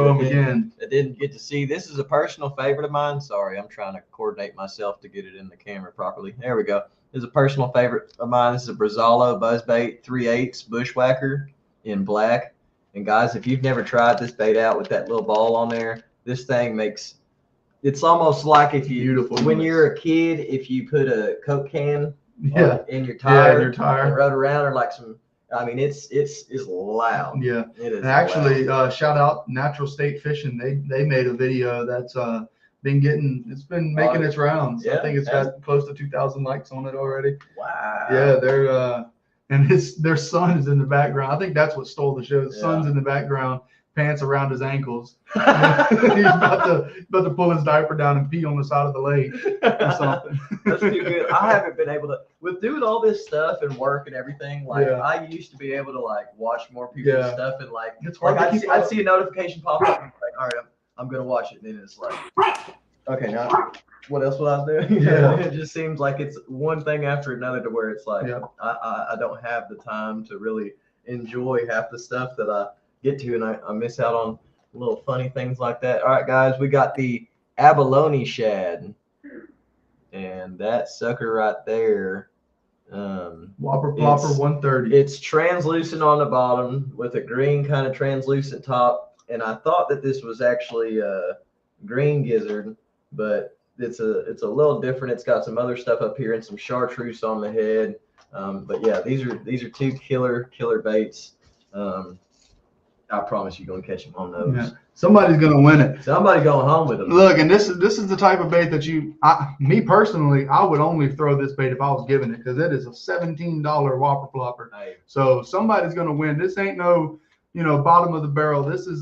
that didn't get to see. This is a personal favorite of mine. Sorry, I'm trying to coordinate myself to get it in the camera properly. There we go. This is a personal favorite of mine. This is a Brazalo buzzbait 3/8 bushwhacker in black. And guys, if you've never tried this bait out with that little ball on there, this thing it's almost like when you're a kid, if you put a Coke can in your tire, and rode around, or like it's loud. Yeah. It is. And actually, shout out Natural State Fishing. They made a video that's been making its rounds. Yeah, I think it's got close to 2,000 likes on it already. Wow. Yeah, they're and their son is in the background. I think that's what stole the show. The son's in the background, pants around his ankles. He's about to pull his diaper down and pee on the side of the lake or something. That's too good. I haven't been able to, with doing all this stuff and work and everything. I used to be able to watch more people's stuff and I'd see a notification pop up and all right, I'm gonna watch it. And then it's okay, now what else will I do? Yeah. It just seems like it's one thing after another to where it's I don't have the time to really enjoy half the stuff that I get to, and I miss out on little funny things like that. All right, guys, we got the abalone shad, and that sucker right there. Whopper Plopper 130. It's translucent on the bottom with a green kind of translucent top, and I thought that this was actually a green gizzard, but it's a little different. It's got some other stuff up here and some chartreuse on the head. But yeah, these are 2 killer baits. I promise you're gonna catch them on those. Yeah. Somebody's gonna win it. Somebody going home with them. Look, and this is the type of bait that me personally, I would only throw this bait if I was given it, because it is a $17 Whopper Plopper. Hey. So somebody's gonna win. This ain't no bottom of the barrel. This is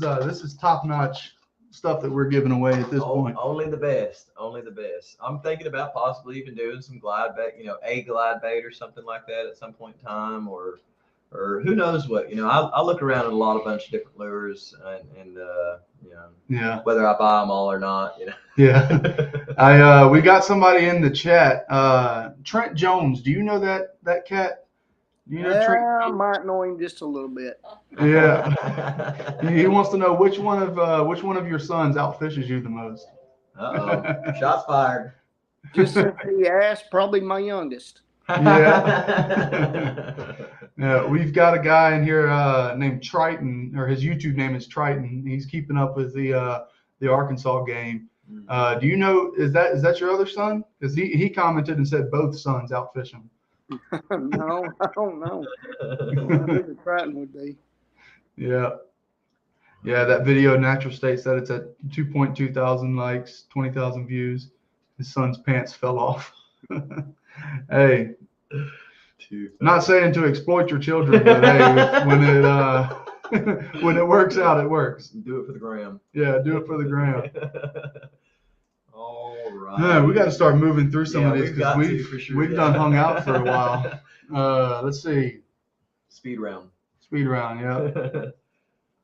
top notch stuff that we're giving away at this point. Only the best. I'm thinking about possibly even doing some glide bait, a glide bait or something like that at some point in time, or who knows what. I look around at a bunch of different lures and whether I buy them all or not. Yeah. We got somebody in the chat. Trent Jones. Do you know that cat? Yeah, I might know him just a little bit. Yeah. He wants to know which one of your sons outfishes you the most. Uh-oh. Shots fired. Just simply he asked, probably my youngest. Yeah. Yeah, we've got a guy in here named Triton, or his YouTube name is Triton. He's keeping up with the Arkansas game. Do you know, is that your other son? Because he commented and said both sons outfish him. No, I don't know. Who the Triton would be. Yeah. Yeah, that video, Natural State said it's at 2.2 thousand likes, 20,000 views. His son's pants fell off. Hey, not saying to exploit your children, but hey, when it works out, it works. Do it for the gram. Yeah, do it for the gram. All right. Yeah, we got to start moving through some of these because we've yeah. done hung out for a while. Let's see. Speed round. Yeah.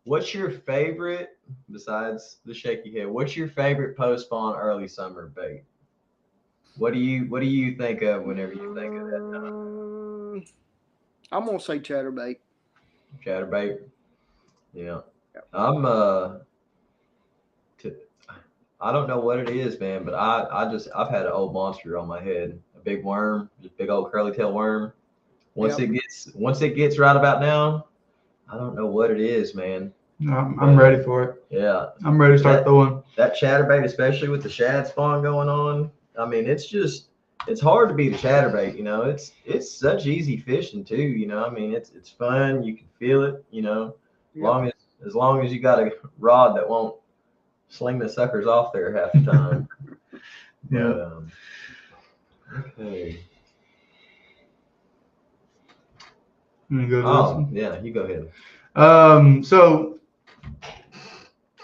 What's your favorite, besides the shaky head, what's your favorite post-spawn early summer bait? What do you think of whenever you think of that? I'm gonna say chatterbait. Chatterbait. Yeah. Yep. I don't know what it is, man, but I've had an old monster on my head, a big worm, just big old curly tail worm. Once it gets right about now, I don't know what it is, man. I'm ready for it. Yeah. I'm ready to start throwing. That chatterbait, especially with the shad spawn going on. I mean, it's hard to beat a chatterbait, you know. It's such easy fishing too, you know. I mean, it's fun. You can feel it, you know. Yep. As long as you got a rod that won't sling the suckers off there half the time. Yeah. Okay. Yeah, you go ahead. So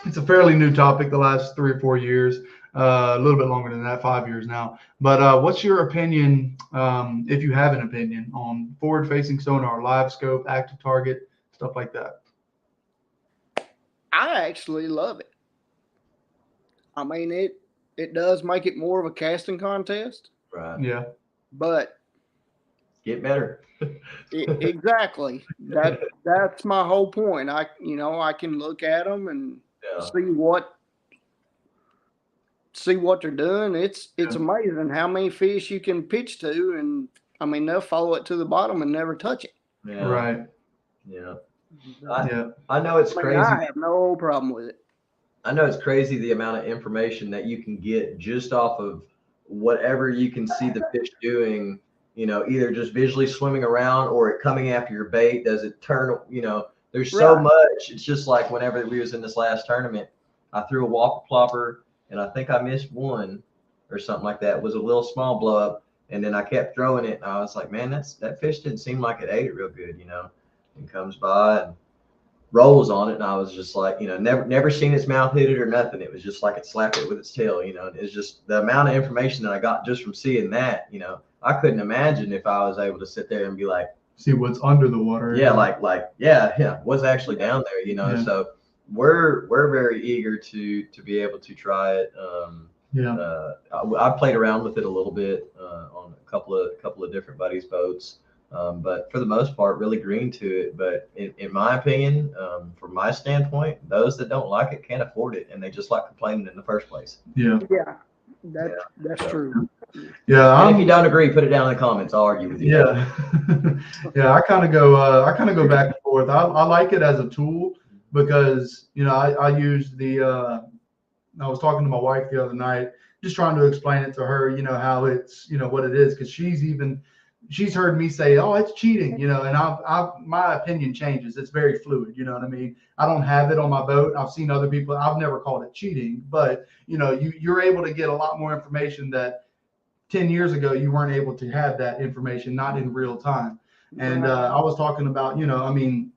it's a fairly new topic the last 3 or 4 years, a little bit longer than that, 5 years now. But what's your opinion, if you have an opinion, on forward-facing sonar, live scope, active target, stuff like that? I actually love it. I mean, it does make it more of a casting contest. Right. Yeah. But get better. Exactly. That's my whole point. I can look at them and see what they're doing. It's amazing how many fish you can pitch to, and I mean they'll follow it to the bottom and never touch it. Yeah. Right. Yeah. Yeah. I know it's crazy. I have no problem with it. I know it's crazy the amount of information that you can get just off of whatever you can see the fish doing, you know, either just visually swimming around or it coming after your bait. Does it turn, you know, there's so much. It's just like whenever we was in this last tournament, I threw a whopper plopper and I think I missed one or something like that. It was a little small blow up. And then I kept throwing it. And I was like, man, that fish didn't seem like it ate it real good, you know, and comes by and rolls on it. And I was just like, you know, never seen its mouth hit it or nothing. It was just like it slapped it with its tail, you know. And it's just the amount of information that I got just from seeing that, you know. I couldn't imagine if I was able to sit there and be like, see what's under the water. Yeah, what's actually down there, you know. Yeah. So we're very eager to be able to try it. I played around with it a little bit on a couple of different buddies' boats, but for the most part, really green to it. But in my opinion, from my standpoint, those that don't like it can't afford it, and they just like complaining in the first place. Yeah, that's true. Yeah, and if you don't agree, put it down in the comments. I'll argue with you. Yeah, yeah. I kind of go back and forth. I like it as a tool because, you know, I used the. I was talking to my wife the other night, just trying to explain it to her, you know, how it's, you know, what it is, because she's heard me say, oh, it's cheating, you know, and my opinion changes. It's very fluid, you know what I mean? I don't have it on my boat. I've seen other people. I've never called it cheating, but, you know, you're able to get a lot more information that 10 years ago you weren't able to have that information, not in real time. And I was talking about, you know, I mean,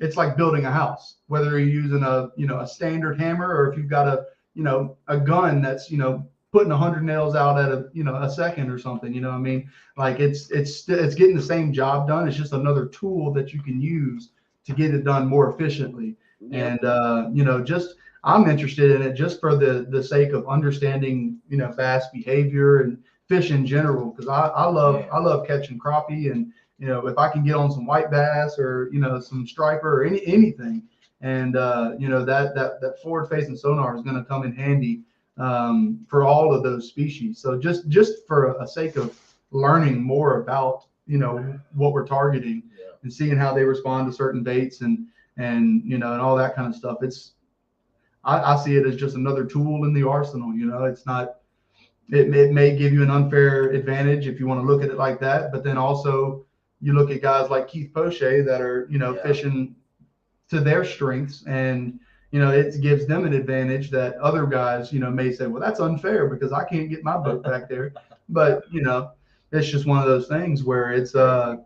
it's like building a house, whether you're using a standard hammer or if you've got a gun that's, you know, putting 100 nails out at a second or something, you know what I mean? Like it's getting the same job done. It's just another tool that you can use to get it done more efficiently. Yep. And, you know, I'm interested in it just for the sake of understanding, you know, bass behavior and fish in general. Cause I love catching crappie, and, you know, if I can get on some white bass or, you know, some striper or anything, and, you know, that forward facing sonar is going to come in handy for all of those species. So just for a sake of learning more about, you know, what we're targeting and seeing how they respond to certain baits and, you know, and all that kind of stuff. I see it as just another tool in the arsenal, you know. It's not, it may give you an unfair advantage if you want to look at it like that. But then also you look at guys like Keith Poche that are, fishing to their strengths, and it gives them an advantage that other guys, may say, well, that's unfair because I can't get my boat back there. But it's just one of those things where it's just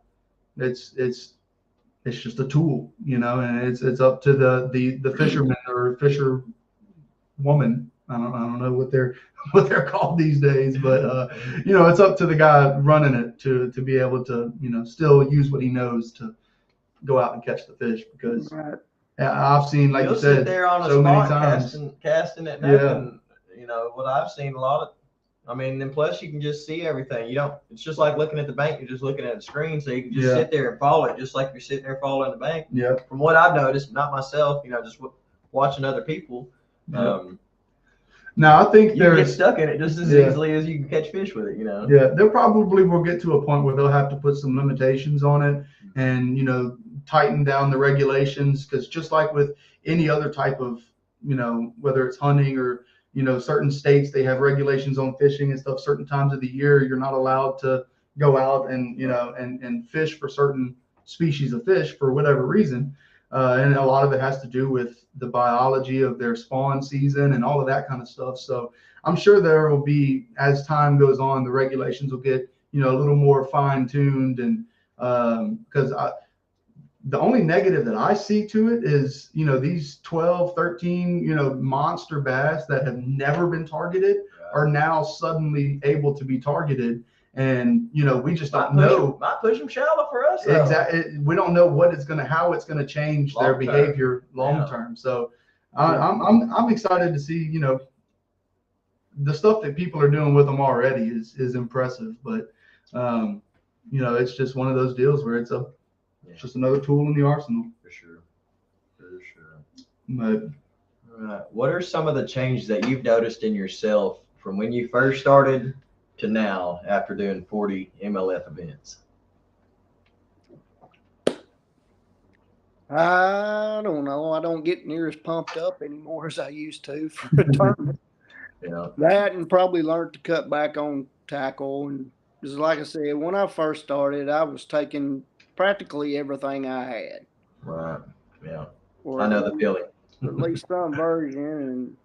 a tool, and it's up to the fisherman or fisher woman. I don't know what they're called these days, but it's up to the guy running it to be able to still use what he knows to go out and catch the fish, because I've seen, like you said, sit there on a so many spot times casting at nothing. What I've seen a lot of. I mean, and plus you can just see everything. It's just like looking at the bank. You're just looking at the screen, so you can just sit there and follow it, just like you're sitting there following the bank. Yeah. From what I've noticed, not myself, just watching other people. Now I think you can get stuck in it just as easily as you can catch fish with it. Yeah, there probably will get to a point where they'll have to put some limitations on it, and tighten down the regulations, because just like with any other type of whether it's hunting or certain states, they have regulations on fishing and stuff. Certain times of the year, you're not allowed to go out and and fish for certain species of fish for whatever reason, and a lot of it has to do with the biology of their spawn season and all of that kind of stuff. So I'm sure there will be, as time goes on, the regulations will get a little more fine tuned, and because the only negative that I see to it is, these 12, 13, monster bass that have never been targeted are now suddenly able to be targeted. And, we just don't know. Might push them shallow for us. Exactly. We don't know how it's going to change their behavior long term. So I'm excited to see, the stuff that people are doing with them already is impressive. But, it's just one of those deals where it's just another tool in the arsenal. For sure. But what are some of the changes that you've noticed in yourself from when you first started to now after doing 40 MLF events? I don't know. I don't get near as pumped up anymore as I used to for a tournament. That, and probably learned to cut back on tackle. And just like I said, when I first started, I was taking practically everything I had. Right. Yeah. I know the feeling. At least some version,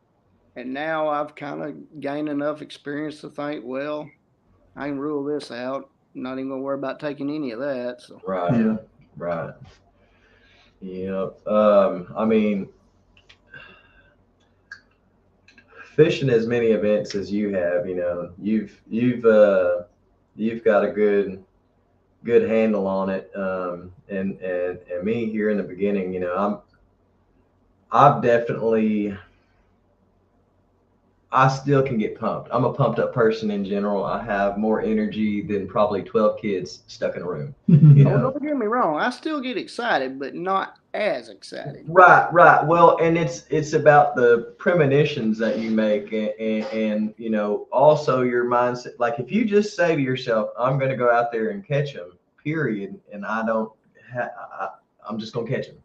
and now I've kind of gained enough experience to think, well, I can rule this out. I'm not even gonna worry about taking any of that. So. Right. Yeah. Right. Yeah. I mean, fishing as many events as you have, you've got a good handle on it. And me here in the beginning, I still can get pumped. I'm a pumped up person in general. I have more energy than probably 12 kids stuck in a room. Don't get me wrong. I still get excited, but not as excited. Right. Well, and it's about the premonitions that you make, and also your mindset. Like if you just say to yourself, I'm going to go out there and catch them, period, and I'm just going to catch them,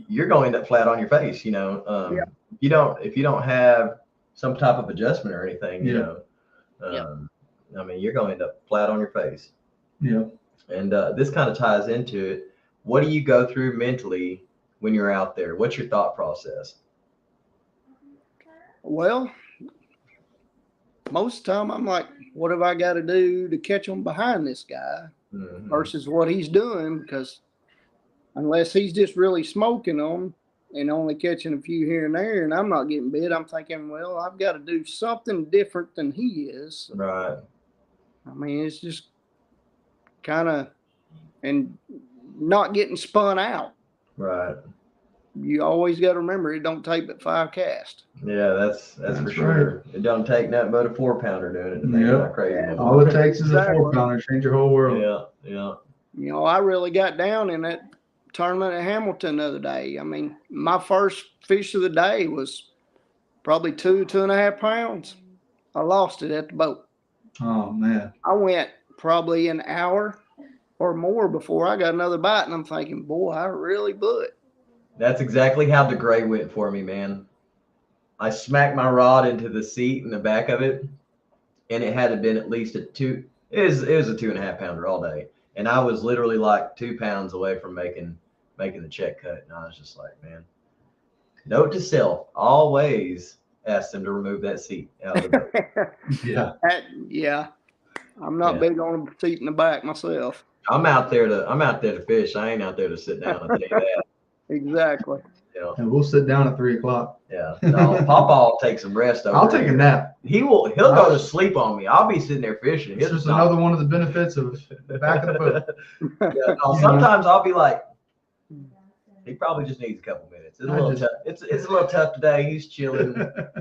you're going to end up flat on your face, if you don't have some type of adjustment or anything, I mean, you're going to end up flat on your face. Yeah. And this kind of ties into it. What do you go through mentally when you're out there? What's your thought process? Well, most of the time I'm like, what have I got to do to catch them behind this guy versus what he's doing? Because unless he's just really smoking them and only catching a few here and there, and I'm not getting bit, I'm thinking, well, I've got to do something different than he is. Right. I mean, it's just kind of, and not getting spun out. Right. You always got to remember, it don't take but 5 casts. Yeah, that's for sure. Right. It don't take nothing but a 4-pounder doing it to make it crazy. All it takes is a 4-pounder, change your whole world. Yeah. I really got down in that tournament at Hamilton the other day. I mean, my first fish of the day was probably 2.5 pounds. I lost it at the boat. Oh man. I went probably an hour or more before I got another bite, and I'm thinking, boy, I really blew it. That's exactly how the gray went for me, man. I smacked my rod into the seat in the back of it, and it had to been at least it was a 2.5 pounder all day, and I was literally like 2 pounds away from making the check cut, and I was just like, man. Note to self: always ask them to remove that seat out of the boat. Yeah. I'm not big on a seat in the back myself. I'm out there to fish. I ain't out there to sit down. I'll tell you that. Exactly. Yeah. And we'll sit down at 3 o'clock. Yeah. No, Papa will take some rest over I'll take here. a nap. He'll go to sleep on me. I'll be sitting there fishing. It's just another one of the benefits of the back of the boat. Yeah, no, sometimes I'll be like, he probably just needs a couple minutes. It's a little tough. It's a little tough today. He's chilling.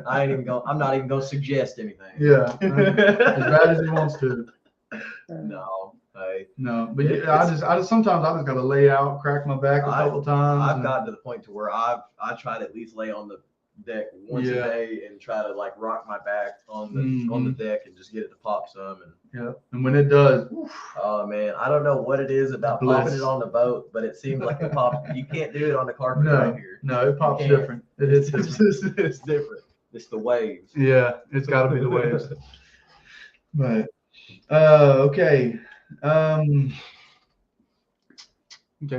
I'm not even gonna suggest anything. Yeah. As bad as he wants to. No. Hey. No, but I just sometimes I just gotta lay out, crack my back a couple times. I've gotten to the point to where I try to at least lay on the deck once a day and try to like rock my back on the deck and just get it to pop some. And and when it does, oh man, I don't know what it is about popping it on the boat, but it seems like it pops. You can't do it on the carpet right here. No, it pops different. It's different. It's different. It's the waves. Yeah, it's got to be the waves. But okay. Okay,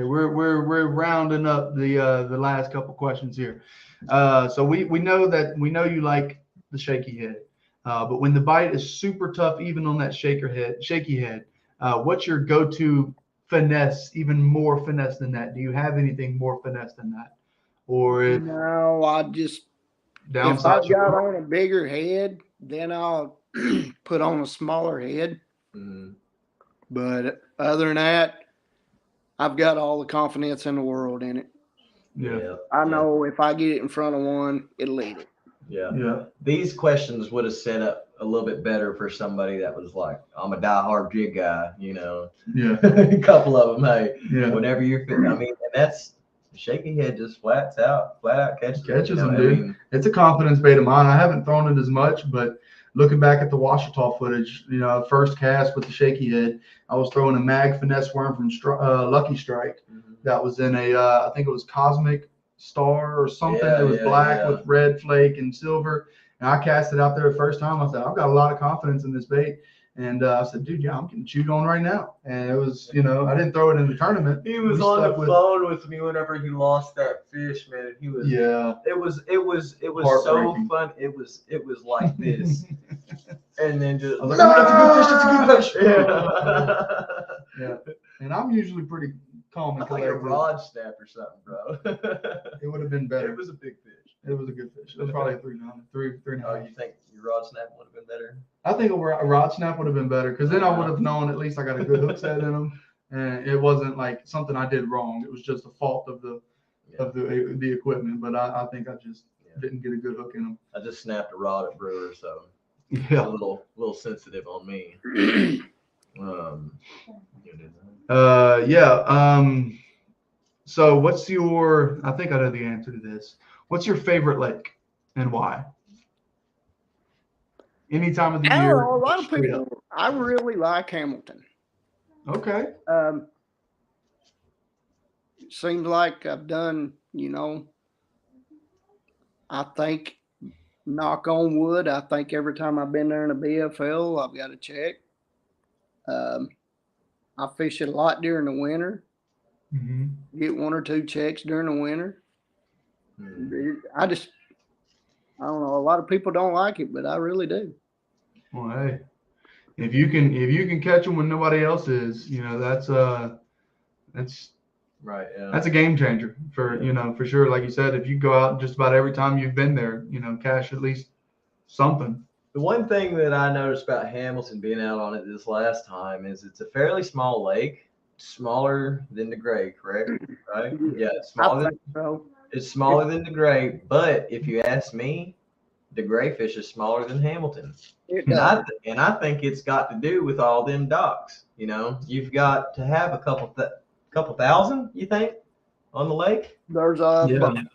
we're rounding up the last couple questions here. So we know you like the shaky head, but when the bite is super tough, even on that shaky head, what's your go-to finesse? Even more finesse than that? Do you have anything more finesse than that, or no? I just if I've got on a bigger head, then I'll put on a smaller head. Mm-hmm. But other than that, I've got all the confidence in the world in it. Yeah. I know if I get it in front of one, it'll eat it. Yeah. These questions would have set up a little bit better for somebody that was like, I'm a diehard jig guy, you know. Yeah. A couple of them, hey. Yeah. Whenever you're fit, I mean, and that's shaky head just flat out catches them, dude. I mean, it's a confidence bait of mine. I haven't thrown it as much, but looking back at the Ouachita footage, first cast with the shaky head, I was throwing a mag finesse worm from Lucky Strike. That was in I think it was Cosmic Star or something. It was black with red flake and silver. And I cast it out there the first time. I said, I've got a lot of confidence in this bait. And I said, dude, I'm getting chewed on right now. And it was, I didn't throw it in the tournament. He was on the phone with me whenever he lost that fish, man. He was, it was so fun. It was like this. And then just, I was like, that's a good fish. Yeah. And I'm usually pretty calm and collected. Like a rod snap or something, bro. It would have been better. It was a big fish. It was a good fish. It was probably a 3.5. Oh, you think your rod snap would have been better? I think a rod snap would have been better because then I would have known at least I got a good hook set in them, and it wasn't like something I did wrong. It was just a fault of the equipment. But I think I just didn't get a good hook in them. I just snapped a rod at Brewer, so a little sensitive on me. So what's your? I think I know the answer to this. What's your favorite lake and why? Any time of the year. A lot of people. I really like Hamilton. Okay. Seems like I've done. I think, knock on wood, I think every time I've been there in a BFL, I've got a check. I fish it a lot during the winter. Mm-hmm. Get 1 or 2 checks during the winter. I don't know. A lot of people don't like it, but I really do. Well, hey, if you can catch them when nobody else is, that's right. Yeah. That's a game changer for for sure. Like you said, if you go out just about every time you've been there, cash at least something. The one thing that I noticed about Hamilton being out on it this last time is it's a fairly small lake, smaller than the Gray, correct? Right? Yeah, it's smaller. It's smaller than the Gray, but if you ask me, the Gray fish is smaller than Hamilton. And I think it's got to do with all them docks. You've got to have a couple thousand, you think, on the lake? There's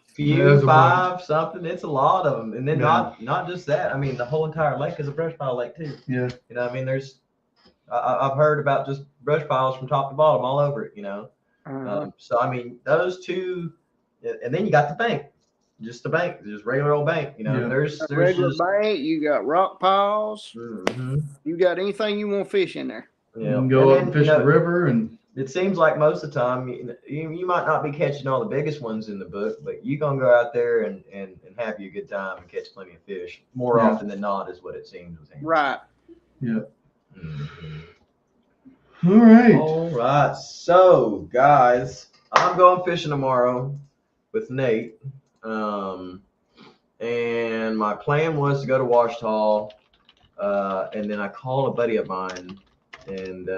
few, 5, something. It's a lot of them. And then not just that. I mean, the whole entire lake is a brush pile lake too. Yeah. I mean, I've heard about just brush piles from top to bottom all over it, So, I mean, those two, and then you got the bank. just a bank, just regular old bank. You know, Yeah. there's Regular just bait. You got rock piles. Mhm. You got anything you want to fish in there? You Yeah. can go up and then, fish the river, and it seems like most of the time you might not be catching all the biggest ones in the book, but you're gonna go out there and have you a good time and catch plenty of fish more Yeah. often than not, is what it seems. Right. yeah. Mhm. All right. All right, so guys, I'm going fishing tomorrow with Nate, and my plan was to go to Washita, and then I called a buddy of mine, and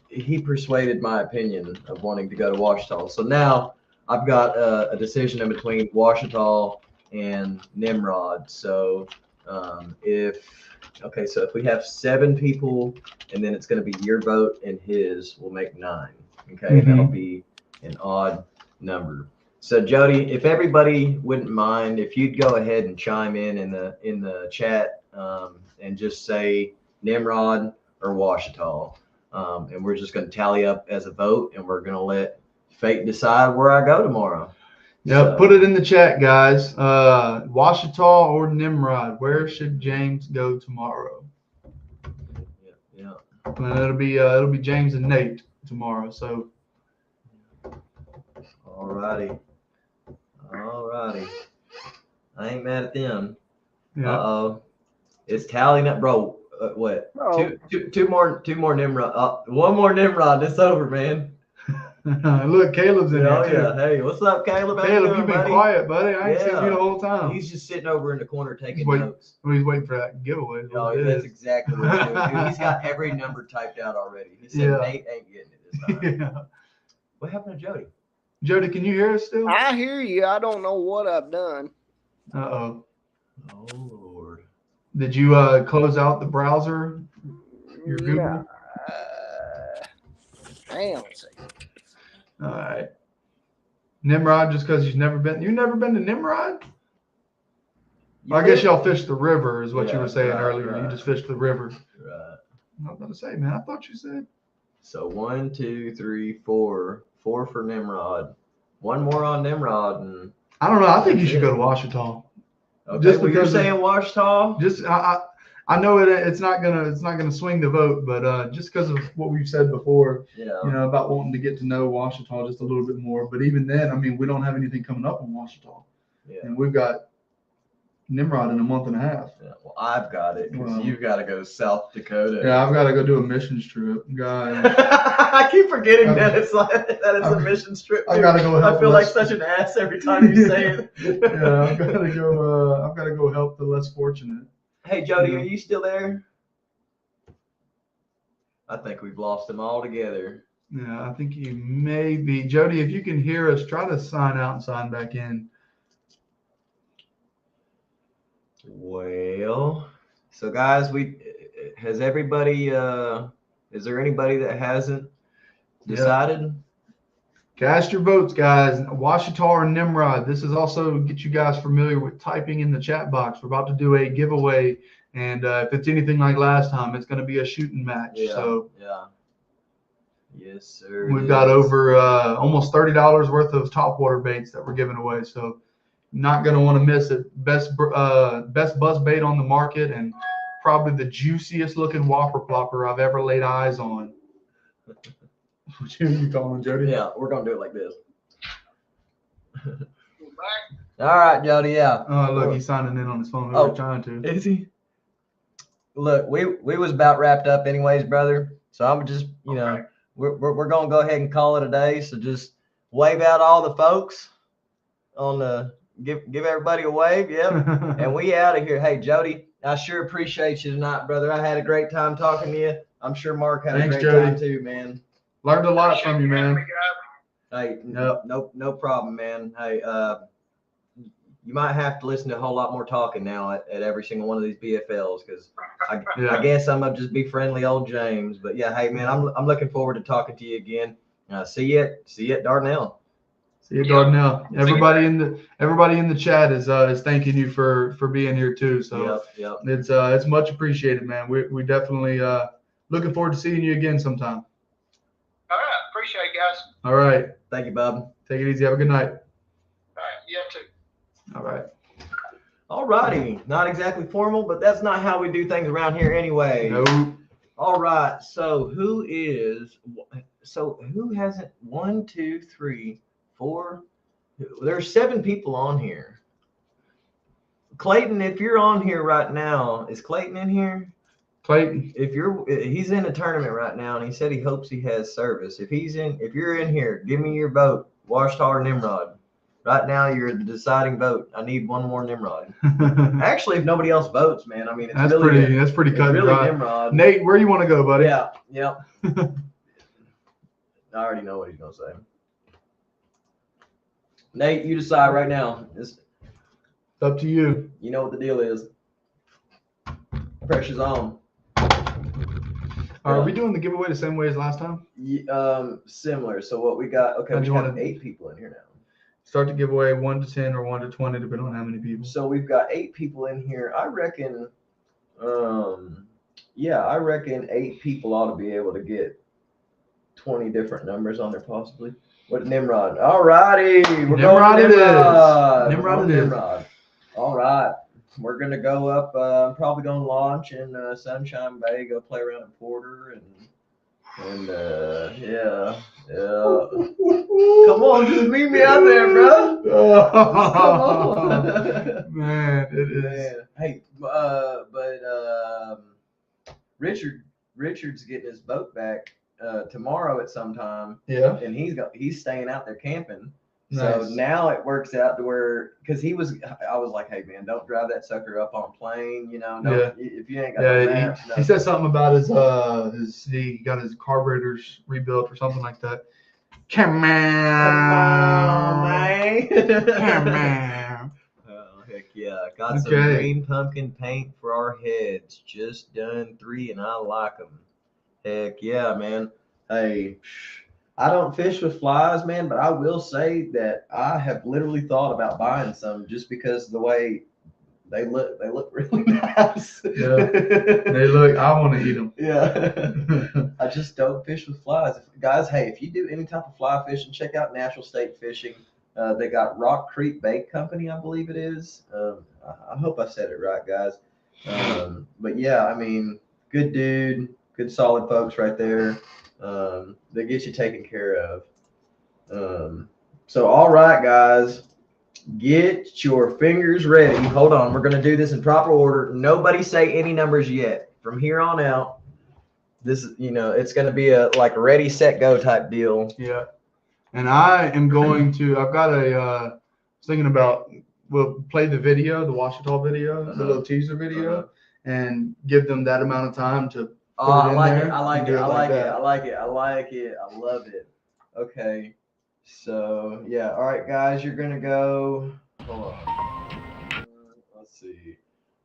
he persuaded my opinion of wanting to go to Washita. So now I've got a decision in between Washita and Nimrod. So if we have 7 people, and then it's going to be your vote and his, we'll make 9. Okay, and that'll be an odd number. So Jody, if everybody wouldn't mind, if you'd go ahead and chime in the chat, and just say Nimrod or Washita, and we're just going to tally up as a vote, and we're going to let fate decide where I go tomorrow. Yeah, So, put it in the chat, guys. Washita or Nimrod? Where should James go tomorrow? Yeah. And it'll be James and Nate tomorrow. So. Alrighty. I ain't mad at them. Yeah. Uh-oh. It's tallying up, bro. What? Oh. Two more Nimrod. One more Nimrod. It's over, man. Look, Caleb's in Oh here too. yeah. Hey, what's up, Caleb? How you Caleb, doing, you've been buddy? quiet, buddy. I ain't seen Yeah. you the whole time. He's just sitting over in the corner taking waiting. notes. He's waiting for that giveaway. Oh, that's exactly what he's doing. Dude, he's got every number typed out already. He said Yeah. Nate ain't getting it this time. Yeah. What happened to Jody? Jody, can you hear us still? I hear you. I don't know what I've done. Uh-oh. Oh Lord. Did you close out the browser? Your Google? No. Hang on a second. All right. Nimrod, just because you've never been to Nimrod? I guess y'all fished the river, is what you were saying earlier. Right. You just fished the river. Right. I was about to say, man, I thought you said. So 1, 2, 3, 4. 4 for Nimrod. One more on Nimrod, and I don't know. I think you should go to Washita. okay. Just Well, you're because saying Washita? Just I know it's not gonna swing the vote, but just because of what we've said before, Yeah. you know, about wanting to get to know Washita just a little bit more. But even then, I mean, we don't have anything coming up on Washita, Yeah. and we've got Nimrod in a month and a half. Yeah. Well, I've got it because Well, you've got to go to South Dakota. Yeah, I've got to go do a missions trip, guys. I keep forgetting that it's a mission trip. I've got to go help. I feel like such an ass every time you say it. Yeah, I've got to go. I've got to go help the less fortunate. Hey Jody, are you still there? I think we've lost them all together. Yeah, I think you may be. Jody, if you can hear us, try to sign out and sign back in. Well, so guys, is there anybody that hasn't decided? Cast your votes, guys. Washita or Nimrod. This is also get you guys familiar with typing in the chat box. We're about to do a giveaway, and if it's anything like last time, it's going to be a shooting match. Yeah. So yeah. Yes, sir. we've got over almost $30 worth of topwater baits that we're giving away. So not going to want to miss it. Best buzz bait on the market, and probably the juiciest looking whopper plopper I've ever laid eyes on. What you calling, Jody? Yeah, we're gonna do it like this. All right, Jody. Yeah. Oh, look, he's signing in on his phone. Oh, We're trying to. Is he? Look, we was about wrapped up anyways, brother. So I'm just, we're gonna go ahead and call it a day. So just wave out all the folks on the give everybody a wave. Yep. And we out of here. Hey, Jody, I sure appreciate you tonight, brother. I had a great time talking to you. I'm sure Mark had Thanks, a great Jody. time too, man. Learned a lot from you, man. Hey, Yep. no problem, man. Hey, you might have to listen to a whole lot more talking now at every single one of these BFLs, because I guess I'm gonna just be friendly old James. But yeah, hey man, I'm looking forward to talking to you again. See you at Dardanelle. See you, Dardanelle. Everybody in the chat is thanking you for being here too. So yep. It's much appreciated, man. We definitely looking forward to seeing you again sometime. All right. Appreciate it, guys. All right. Thank you, Bob. Take it easy. Have a good night. All right. You have to. All right. All righty. Not exactly formal, but that's not how we do things around here anyway. No. All right. So who hasn't 1, 2, 3, 4? There's 7 people on here. Clayton, if you're on here right now, is Clayton in here? Clayton. He's in a tournament right now, and he said he hopes he has service. If you're in here, give me your vote. Washita or Nimrod. Right now, you're the deciding vote. I need one more Nimrod. Actually, if nobody else votes, man, I mean, that's pretty cut and dry. Nimrod. Nate, where you want to go, buddy? Yeah, yep. I already know what he's gonna say. Nate, you decide right now. It's up to you. You know what the deal is. Pressure's on. Are we doing the giveaway the same way as last time? Similar. So what we got? Okay, we have 8 people in here now. Start the giveaway 1 to 10 or 1 to 20, depending on how many people. So we've got 8 people in here. I reckon, I reckon 8 people ought to be able to get 20 different numbers on there, possibly. What Nimrod? All righty, we're Nimrod going to Nimrod. Nimrod it is. All right, we're gonna go up. I'm probably gonna launch in Sunshine Bay, go play around in Porter, and yeah. Come on, just meet me out there, bro. Come on. Man, it is. Man. Hey, Richard's getting his boat back tomorrow at some time. Yeah. And he's staying out there camping. Nice. So now it works out to where, because I was like, hey man, don't drive that sucker up on plane, if you ain't got the maps. He said something about he got his carburetors rebuilt or something like that. Come on, man. Come on. Oh, heck yeah. Got some green pumpkin paint for our heads. Just done 3 and I like them. Heck yeah, man. Hey, I don't fish with flies, man, but I will say that I have literally thought about buying some just because of the way they look. They look really nice. Yeah, they look. I want to eat them. Yeah. I just don't fish with flies. Guys, hey, if you do any type of fly fishing, check out Natural State Fishing. They got Rock Creek Bait Company, I believe it is. I hope I said it right, guys. But yeah, I mean, good dude, good solid folks right there. They get you taken care of. So all right, guys, get your fingers ready. Hold on, we're gonna do this in proper order. Nobody say any numbers yet. From here on out, this is, it's gonna be a ready, set, go type deal. Yeah. And I am going to. I've got thinking about. We'll play the video, the Washita video, the little teaser video, and give them that amount of time to. I like it. I like it. I love it. Okay. So, yeah. All right, guys, you're going to go. Hold on. Let's see.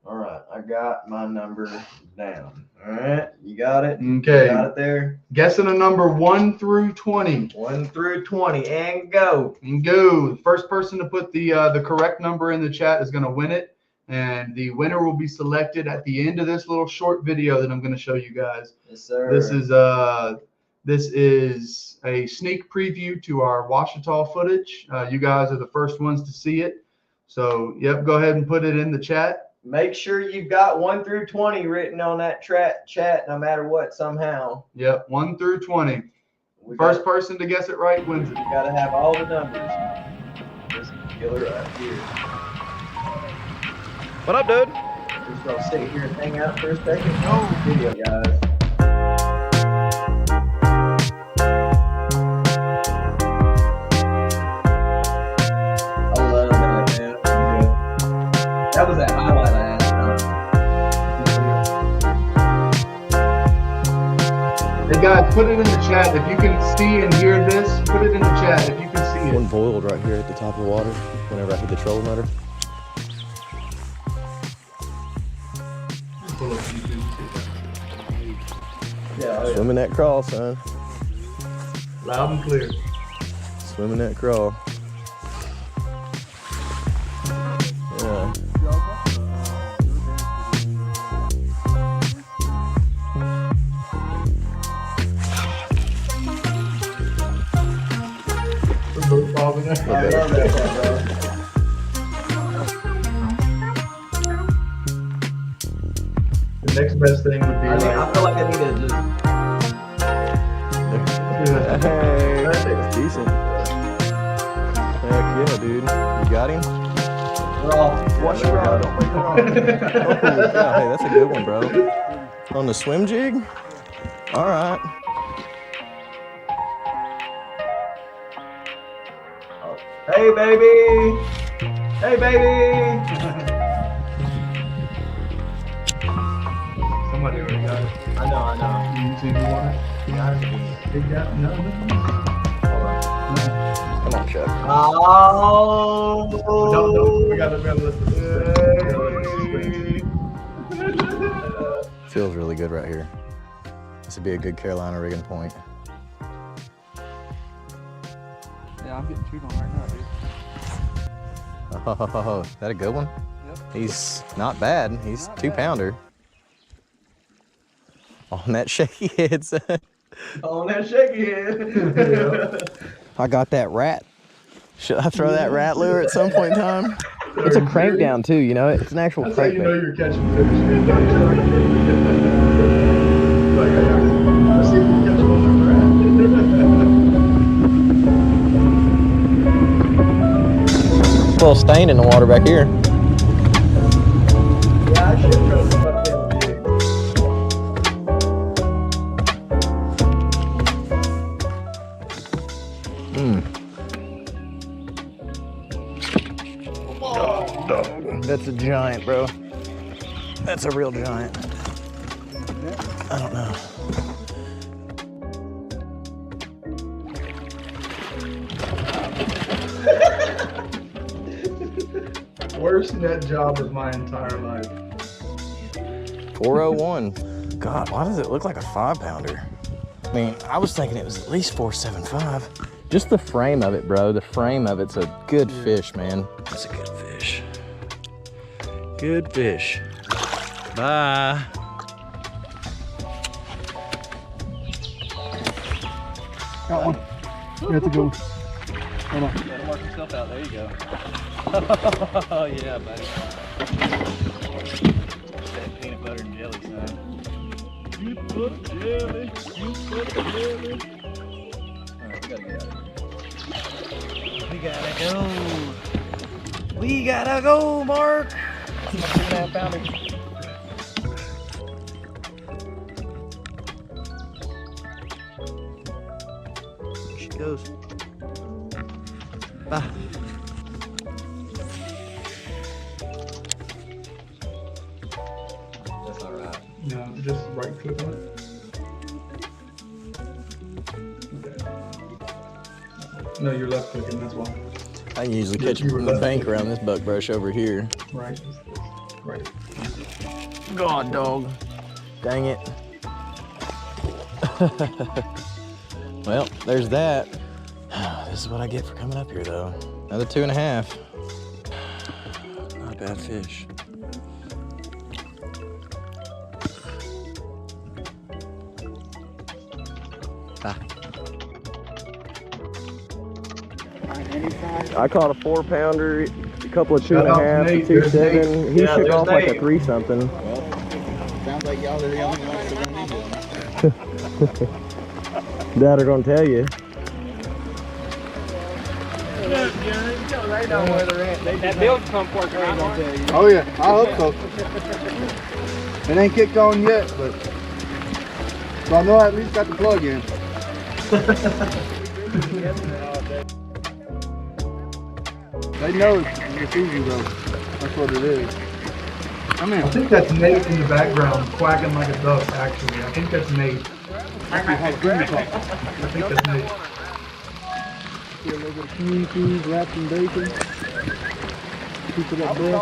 All right. I got my number down. All right. You got it? Okay. You got it there? Guessing a number 1 through 20. 1 through 20. And go. And go. The first person to put the correct number in the chat is going to win it. And the winner will be selected at the end of this little short video that I'm going to show you guys. Yes, sir. This is a sneak preview to our Washita footage. You guys are the first ones to see it. So, yep, go ahead and put it in the chat. Make sure you've got 1 through 20 written on that chat, no matter what, somehow. Yep, 1 through 20. First person to guess it right wins it. You got to have all the numbers. This killer right here. What up, dude? Just gonna sit here and hang out for a second. Oh, video, guys. I love that, man. Yeah. That was that highlight I had. Hey guys, put it in the chat if you can see and hear this. Put it in the chat if you can see it. One boiled right here at the top of the water whenever I hit the trolling motor. Yeah, Swimming that crawl, son. Loud and clear. Swimming that crawl. Yeah. I love that, bro. best thing would be I feel like I need to just. Hey, that's decent. Heck yeah, dude. You got him? Watch your rod. Oh, yeah, hey, that's a good one, bro. On the swim jig? All right. Hey, baby. Hey, baby. Somebody already got it. I know. You see who won it? Big guy? No. Come on, Chuck. Oh. No, we gotta let Feels really good right here. This would be a good Carolina rigging point. Yeah, I'm getting chewed on right now, dude. Oh, is that a good one? Yep. He's not bad. He's 2-pounder. On that shaky head, son. On that shaky head. I got that rat. Should I throw that rat lure at some point in time? It's a crank down too, you know? It's an actual That's how crank you know bait. you're catching fish. Let's see if we can catch him on the A little stain in the water back here. Yeah, I should throw some up there. That's a giant, bro. That's a real giant. I don't know. Worst net job of my entire life. 401. God, why does it look like a 5-pounder? I mean, I was thinking it was at least 475. Just the frame of it, bro. The frame of it's a good fish, man. That's a good fish. Good fish. Bye. Got one. That's a good one. Hold on. Gotta mark yourself out. There you go. Oh, yeah, buddy. That peanut butter and jelly, son. Peanut butter jelly. Peanut butter jelly. Alright, we gotta get out of here. We gotta go. We gotta go, Mark. That's my 2.5 pounder. There she goes. Bye. That's all right. No, just right click on it. Okay. No, you're left clicking, that's why. I can usually catch You them were from the left bank clicking. around this buck brush over here. Right. Right. God, dog. Dang it. Well, there's that. This is what I get for coming up here, though. Another 2.5. Not a bad fish. Ah. I caught a 4-pounder, a couple of Shout out to 2.5, Nate. 2.7. There's He Yeah, shook there's off like a Nate. 3-something. Sounds like y'all are the only ones that run into them. That are gonna tell you. That build comfort ain't gonna tell you. Oh yeah, I hope so. It ain't kicked on yet, but so I know I at least got the plug in. They know it's easy though. That's what it is. Come I in. think that's Nate in the background quacking like a duck, actually. I think that's Nate. I think that's Nate. Get a little bit of community cheese wrapped in bacon. Keep it up there.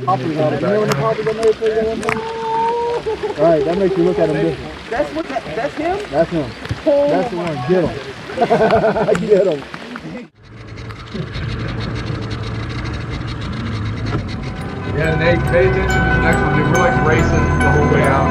Poppers on it. You know when the poppers are made for you one time? Alright, that makes you look at him different. That's him? That's him. That's the one. Get him. Get him. Yeah, Nate, pay attention to the next one, dude. We're like racing the whole way out.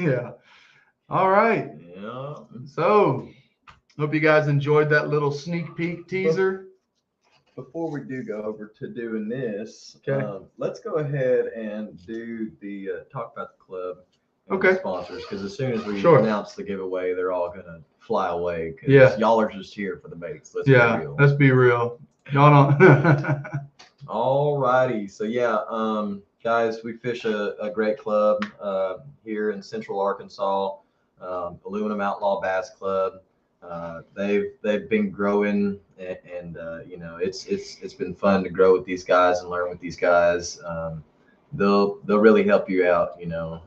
Yeah. All right. Yeah. So, hope you guys enjoyed that little sneak peek teaser. Before we do go over to doing this, Okay. let's go ahead and do the talk about the club and Okay. the sponsors, because as soon as we Sure. announce the giveaway, they're all gonna fly away because Yeah. y'all are just here for the baits. Let's be Yeah, real. let's be real. Y'all don't. All righty. So yeah, guys, we fish a great club here in Central Arkansas, Aluminum Outlaw Bass Club. They've been growing, and you know, it's been fun to grow with these guys and learn with these guys. They'll really help you out. You know,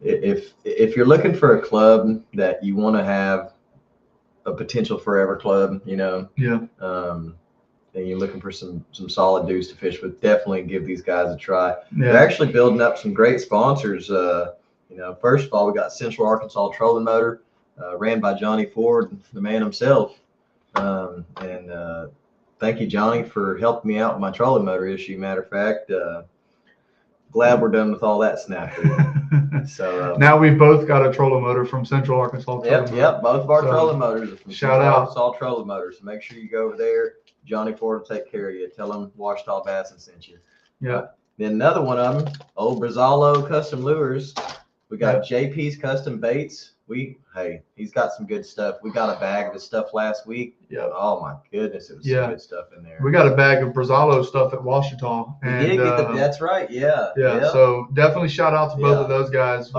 if you're looking for a club that you want to have a potential forever club, you know, Yeah. and you're looking for some solid dudes to fish with, definitely give these guys a try. Yeah. They're actually building up some great sponsors. You know, first of all, we got Central Arkansas Trolling Motor, ran by Johnny Ford, the man himself. And thank you, Johnny, for helping me out with my trolling motor issue. Matter of fact, glad we're done with all that snafu. So now we've both got a trolling motor from Central Arkansas. Yep, both of our So, trolling motors are from shout Central out. Arkansas Trolling Motors. So make sure you go over there. Johnny Ford will take care of you. Tell him Washita Bass sent you. Yeah. Then another one of them, old Brazalo Custom Lures. We got JP's Custom Baits. Hey, he's got some good stuff. We got a bag of his stuff last week. Yeah. Oh my goodness, it was some good stuff in there. We got a bag of Brazalo stuff at Washita. We did get that's right. Yeah. Yeah. So definitely shout out to both of those guys.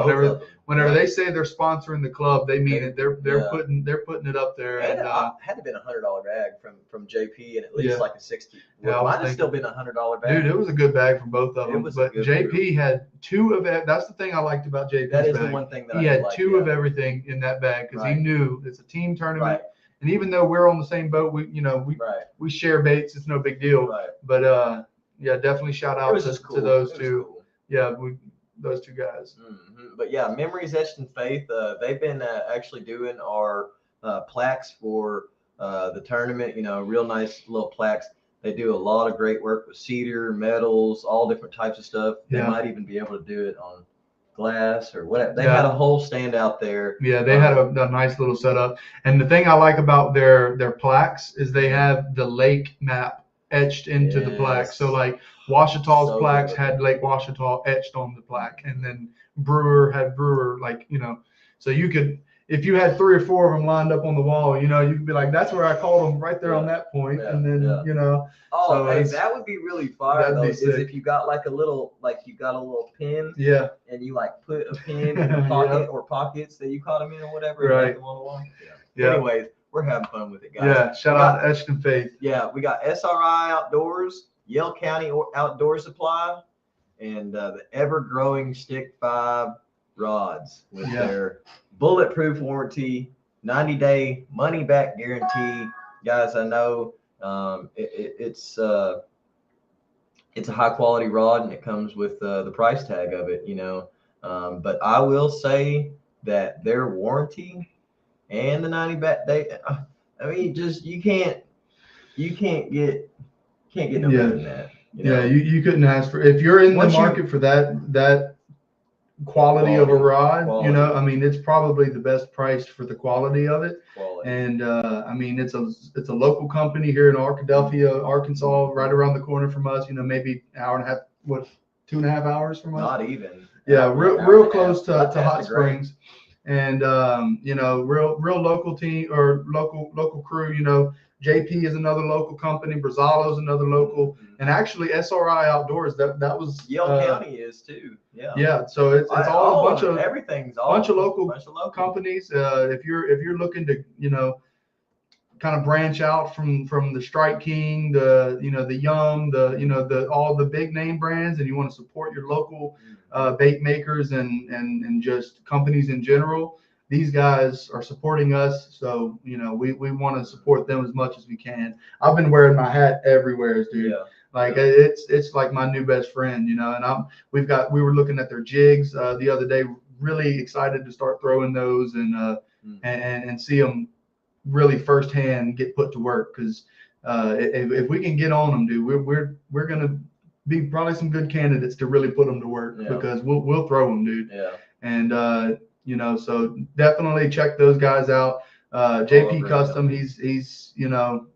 Whenever they say they're sponsoring the club, they mean it. They're putting it up there. And had to been $100 bag from JP, and at least like a 60. Well, might have still been $100 bag. Dude, it was a good bag from both of them. But JP group. had two of it. That's the thing I liked about JP's That is bag. the one thing that he had two of everything in that bag because he knew it's a team tournament. Right. And even though we're on the same boat, we share baits. It's no big deal. Right. But yeah, definitely shout out to those two. Cool. Yeah, those two guys. Mm-hmm. But yeah, Memories Etched in Faith. They've been actually doing our plaques for the tournament. You know, real nice little plaques. They do a lot of great work with cedar, metals, all different types of stuff. They might even be able to do it on glass or whatever. They had a whole stand out there. Yeah, they had a nice little setup. And the thing I like about their plaques is they have the lake map etched into the plaque. So like Washita's plaques had Lake Washita etched on the plaque, and then Brewer had Brewer, like, you know, so you could, if you had 3 or 4 of them lined up on the wall, you know, you could be like, that's where I called them right there on that point. And then, you know. Oh, hey, that would be really fire though, is if you got like a little pin. Yeah. And you like put a pin in a pocket or pockets that you caught them in or whatever. Right. And left them on the wall. Yeah. Anyways, we're having fun with it, guys. Yeah. Shout out to Etched in Faith. Yeah. We got SRI Outdoors, Yale County Outdoor Supply, and the ever-growing Stick 5 rods with their bulletproof warranty, 90-day money-back guarantee. Guys, I know it's a high-quality rod, and it comes with the price tag of it, you know. But I will say that their warranty and the 90-day, I mean, just you can't get no better than that. You know? Yeah, you couldn't ask for, if you're in the market for that quality of a rod, you know, I mean, it's probably the best priced for the quality of it. And I mean, it's a local company here in Arkadelphia, Arkansas, right around the corner from us, you know, maybe an hour and a half, 2.5 hours from us? Not even. Yeah, real close to Hot Springs. And you know, real local team or local crew, you know. JP is another local company. Brazalo is another local, and actually SRI Outdoors. That was Yale County is too. Yeah. Yeah. So it's all a bunch of local companies. If you're looking to, you know, kind of branch out from the Strike King, the Yum, all the big name brands, and you want to support your local bait makers and just companies in general. These guys are supporting us, so you know we want to support them as much as we can. I've been wearing my hat everywhere, dude. Yeah. Like it's like my new best friend, you know. And we were looking at their jigs the other day. Really excited to start throwing those and see them really firsthand get put to work, because if we can get on them, dude, we're gonna be probably some good candidates to really put them to work because we'll throw them, dude. Yeah. And you know, so definitely check those guys out. JP Custom, he's you know,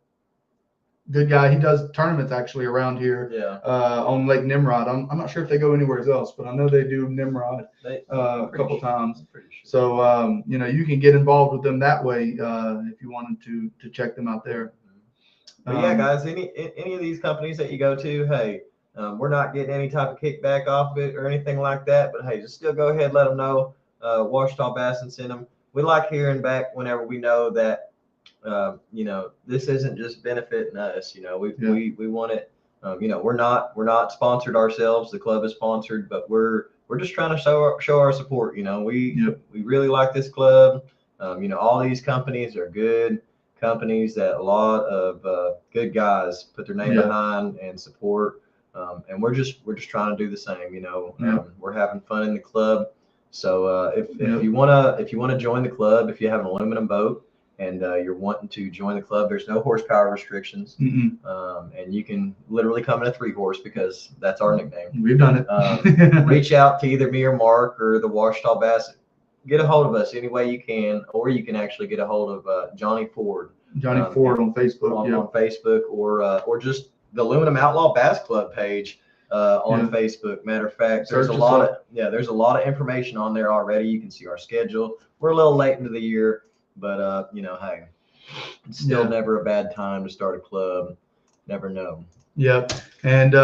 good guy. He does tournaments actually around here. Yeah. On Lake Nimrod. I'm not sure if they go anywhere else, but I know they do Nimrod a couple times. Sure. So you know, you can get involved with them that way if you wanted to check them out there. But yeah, guys, any of these companies that you go to, hey, we're not getting any type of kickback off of it or anything like that. But hey, just still go ahead, let them know. Washita Bass and send them. We like hearing back whenever we know that you know, this isn't just benefiting us. You know, we want it. You know, we're not sponsored ourselves. The club is sponsored, but we're just trying to show our support. You know, we really like this club. You know, all these companies are good companies that a lot of good guys put their name behind and support. And we're just trying to do the same. You know, we're having fun in the club. So if you wanna join the club, if you have an aluminum boat and you're wanting to join the club, there's no horsepower restrictions, and you can literally come in a 3-horse because that's our nickname. We've done it. Reach out to either me or Mark or the Washita Bass. Get a hold of us any way you can, or you can actually get a hold of Johnny Ford. Ford on Facebook. On Facebook, or just the Aluminum Outlaw Bass Club page on Facebook. Matter of fact, there's a lot of information on there already. You can see our schedule. We're a little late into the year, but you know, hey, it's still never a bad time to start a club. Never know. Yep. And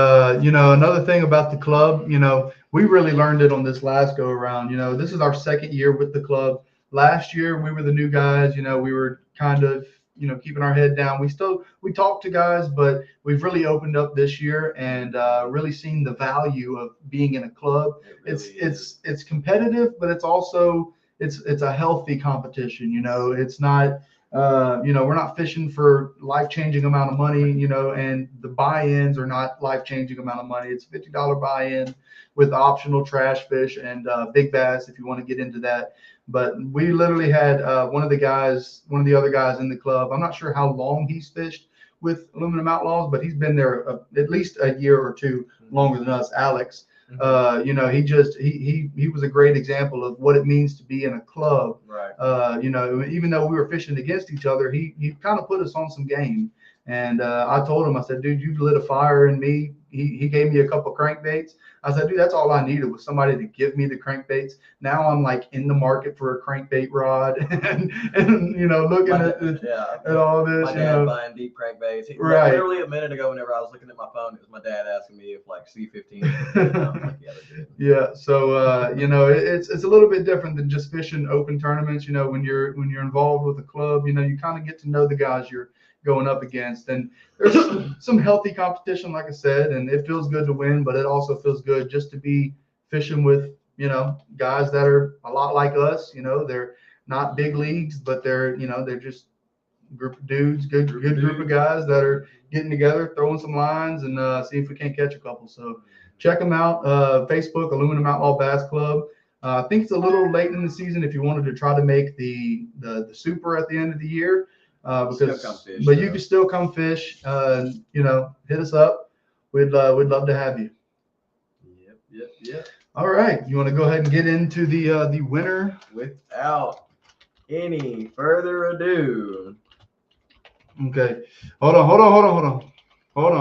you know, another thing about the club, you know, we really learned it on this last go around. You know, this is our second year with the club. Last year we were the new guys. You know, we were kind of, you know, keeping our head down. We talked to guys, but we've really opened up this year and really seen the value of being in a club. It's competitive, but it's also it's a healthy competition. You know, it's not you know, we're not fishing for life-changing amount of money, you know, and the buy-ins are not life-changing amount of money. It's $50 buy-in with optional trash fish and big bass if you want to get into that. But we literally had one of the other guys in the club. I'm not sure how long he's fished with Aluminum Outlaws, but he's been there at least a year or two longer than us, Alex. You know, he was a great example of what it means to be in a club. Right. You know, even though we were fishing against each other, he kind of put us on some game. And I told him, I said, dude, you lit a fire in me. He gave me a couple crankbaits. I said, dude, that's all I needed was somebody to give me the crankbaits. Now I'm like in the market for a crankbait rod and you know, looking at all this. My dad buying deep crankbaits. Right. Literally a minute ago, whenever I was looking at my phone, it was my dad asking me if like C15. Like, yeah. So you know, it's a little bit different than just fishing open tournaments. You know, when you're involved with a club, you know, you kind of get to know the guys you're going up against, and there's some healthy competition, like I said, and it feels good to win, but it also feels good just to be fishing with, you know, guys that are a lot like us. You know, they're not big leagues, but they're, you know, they're just a group of dudes, good group of guys that are getting together, throwing some lines, and see if we can't catch a couple. So check them out. Facebook, Aluminum Outlaw Bass Club. I think it's a little late in the season if you wanted to try to make the super at the end of the year. But you can still come fish. You know, hit us up. We'd love to have you. Yep. All right, you want to go ahead and get into the winner without any further ado. Okay, hold on.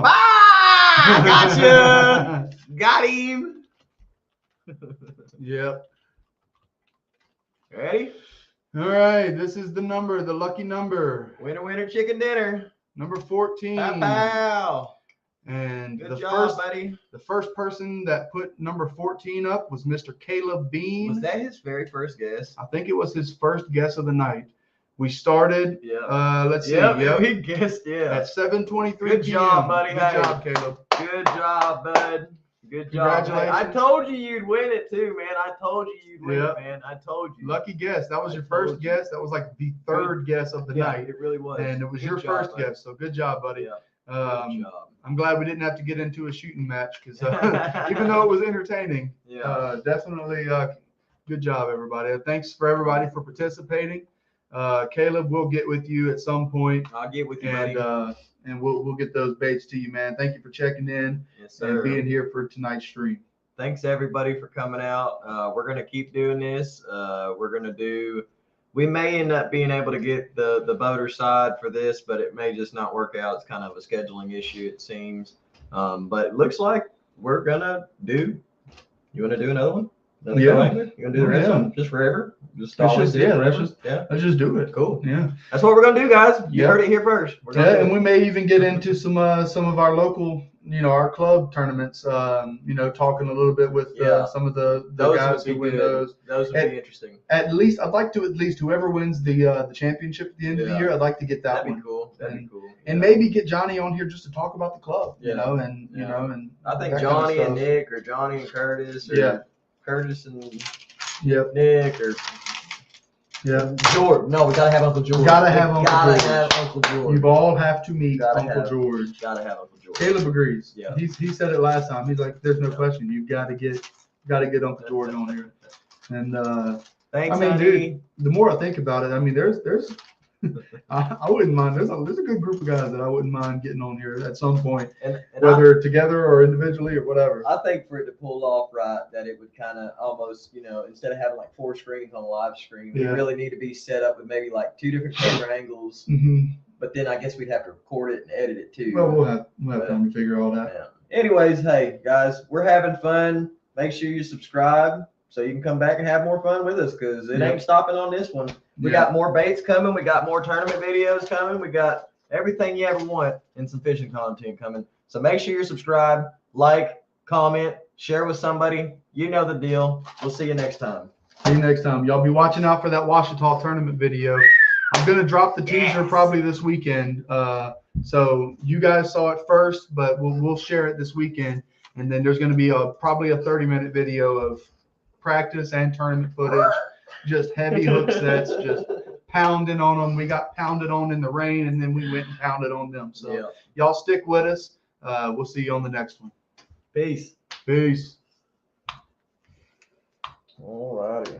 Ah, gotcha. Got him. Yep. Ready? All right, this is the lucky number. Winner, chicken dinner. Number 14. Pow. And good job, buddy. The first person that put number 14 up was Mr. Caleb Bean. Was that his very first guess? I think it was his first guess of the night. We started. Let's see. Yep, he guessed. At 7:23 Good job, buddy. Good job, Caleb. Good job, bud. Good job. Congratulations. I told you you'd win it too, man. I told you you'd win it, man. I told you. Lucky guess. That was your first guess. That was like the third guess of the night. It really was. And it was your first guess. So good job, buddy. Yeah. Good job. I'm glad we didn't have to get into a shooting match because even though it was entertaining, definitely good job, everybody. Thanks for everybody for participating. Caleb, we'll get with you at some point. I'll get with you, buddy. and we'll get those baits to you, man. Thank you for checking in Yes, sir. and being here for tonight's stream. Thanks everybody for coming out. We're gonna keep doing this. We may end up being able to get the boater side for this, but it may just not work out. It's kind of a scheduling issue, it seems. But it looks like we're gonna do. You want to do another one? Another Yeah. co-angler? You want to do the rest of them just forever? Just always do it forever? Let's just do it. Cool. Yeah. That's what we're gonna do, guys. You Yeah. heard it here first. We're gonna Yeah, do and it. we may even get into some of our local, our club tournaments. Talking a little bit with Yeah. some of the Those guys would who be win good. those. Those would be interesting. At least I'd like to whoever wins the championship at the end of the Yeah. year. I'd like to get that That'd one. be cool. That'd be cool. And Yeah. maybe get Johnny on here just to talk about the club, Yeah. and and I think that kind of Johnny and stuff. Nick, or Johnny and Curtis, or Yeah. Curtis and Yep. Nick, or Yeah. George. No, we gotta have Uncle George. Gotta have We Uncle gotta George. have Uncle George. You all have to meet Gotta Uncle have- George. Gotta have Uncle George. Caleb agrees. Yeah. He said it last time. He's like, "There's no question. You got to get Uncle George on here." And Thanks, I mean, honey. dude, the more I think about it, I mean, there's I wouldn't mind. There's a good group of guys that I wouldn't mind getting on here at some point, And whether together or individually or whatever. I think for it to pull off right, that it would kind of almost, instead of having like 4 screens on a live stream, we Yeah. really need to be set up with maybe like 2 different camera angles. Mm-hmm. But then I guess we'd have to record it and edit it too. Well, we'll have time to figure all that. Yeah. Anyways, hey guys, we're having fun. Make sure you subscribe so you can come back and have more fun with us, because it Yeah. ain't stopping on this one. We Yeah. got more baits coming. We got more tournament videos coming. We got everything you ever want and some fishing content coming. So make sure you're subscribed, like, comment, share with somebody. You know the deal. We'll see you next time. See you next time. Y'all be watching out for that Washita tournament video. I'm gonna drop the teaser probably this weekend. So you guys saw it first, but we'll share it this weekend. And then there's gonna be probably a 30-minute video of practice and tournament footage. Just heavy hook sets, just pounding on them. We got pounded on in the rain, and then we went and pounded on them. So Yeah. y'all stick with us. We'll see you on the next one. Peace. Peace. All righty.